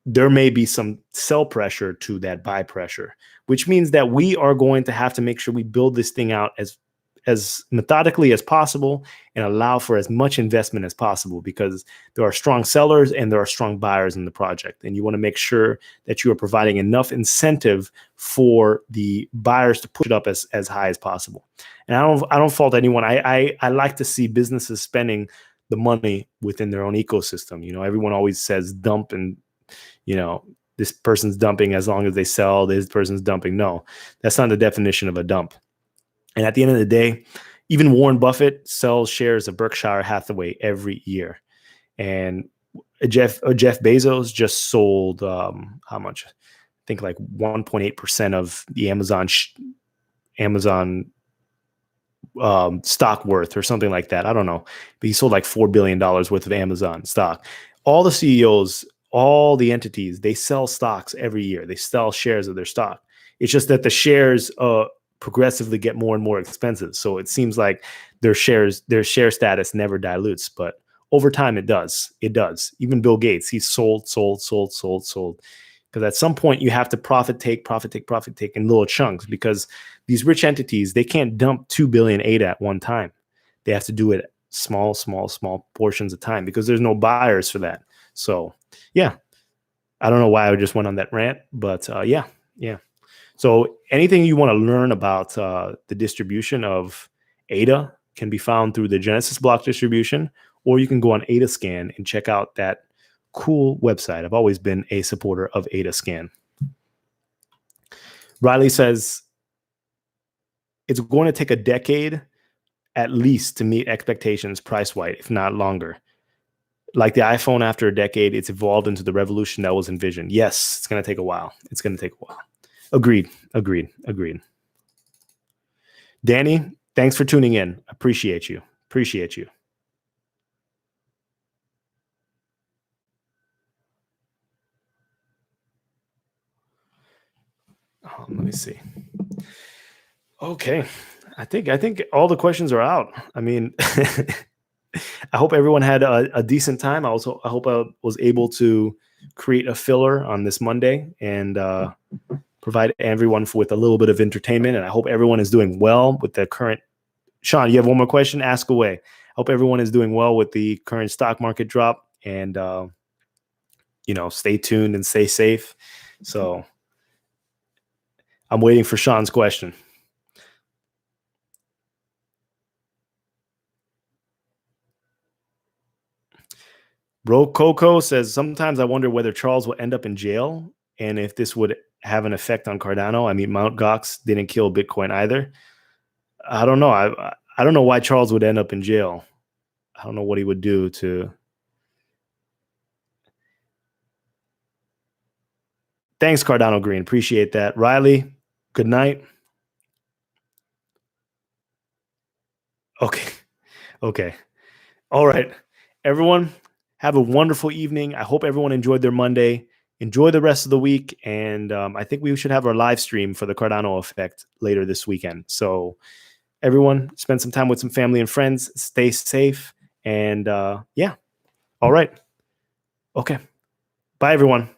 there may be some sell pressure to that buy pressure, which means that we are going to have to make sure we build this thing out as methodically as possible and allow for as much investment as possible, because there are strong sellers and there are strong buyers in the project. And you want to make sure that you are providing enough incentive for the buyers to push it up as high as possible. And I don't fault anyone. I like to see businesses spending the money within their own ecosystem. Everyone always says dump and, this person's dumping as long as they sell, this person's dumping. No, that's not the definition of a dump. And at the end of the day, even Warren Buffett sells shares of Berkshire Hathaway every year. And Jeff Bezos just sold how much? I think like 1.8% of the Amazon stock worth or something like that. I don't know. But he sold like $4 billion worth of Amazon stock. All the CEOs, all the entities, they sell stocks every year. They sell shares of their stock. It's just that the shares progressively get more and more expensive. So it seems like their share status never dilutes, but over time it does. It does. Even Bill Gates, he's sold. Because at some point you have to profit take in little chunks, because these rich entities, they can't dump 2 billion ADA at one time. They have to do it small portions of time because there's no buyers for that. So yeah, I don't know why I just went on that rant, but yeah. So anything you want to learn about the distribution of ADA can be found through the Genesis block distribution, or you can go on AdaScan and check out that cool website. I've always been a supporter of AdaScan. Riley says, it's going to take a decade at least to meet expectations price-wise, if not longer. Like the iPhone, after a decade, it's evolved into the revolution that was envisioned. Yes, it's going to take a while. Agreed. Danny, thanks for tuning in. Appreciate you. Let me see. Okay. I think all the questions are out. I mean, I hope everyone had a decent time. I hope I was able to create a filler on this Monday and provide everyone with a little bit of entertainment. And I hope everyone is doing well with the current. Sean, you have one more question? Ask away. I hope everyone is doing well with the current stock market drop, and stay tuned and stay safe. So I'm waiting for Sean's question. Bro Coco says, sometimes I wonder whether Charles will end up in jail and if this would have an effect on Cardano. I mean, Mt. Gox didn't kill Bitcoin either. I don't know. I don't know why Charles would end up in jail. I don't know what he would do to. Thanks, Cardano Green. Appreciate that. Riley, good night. Okay. All right. Everyone, have a wonderful evening. I hope everyone enjoyed their Monday. Enjoy the rest of the week. And I think we should have our live stream for the Cardano effect later this weekend. So everyone, spend some time with some family and friends. Stay safe. And yeah. All right. Okay. Bye, everyone.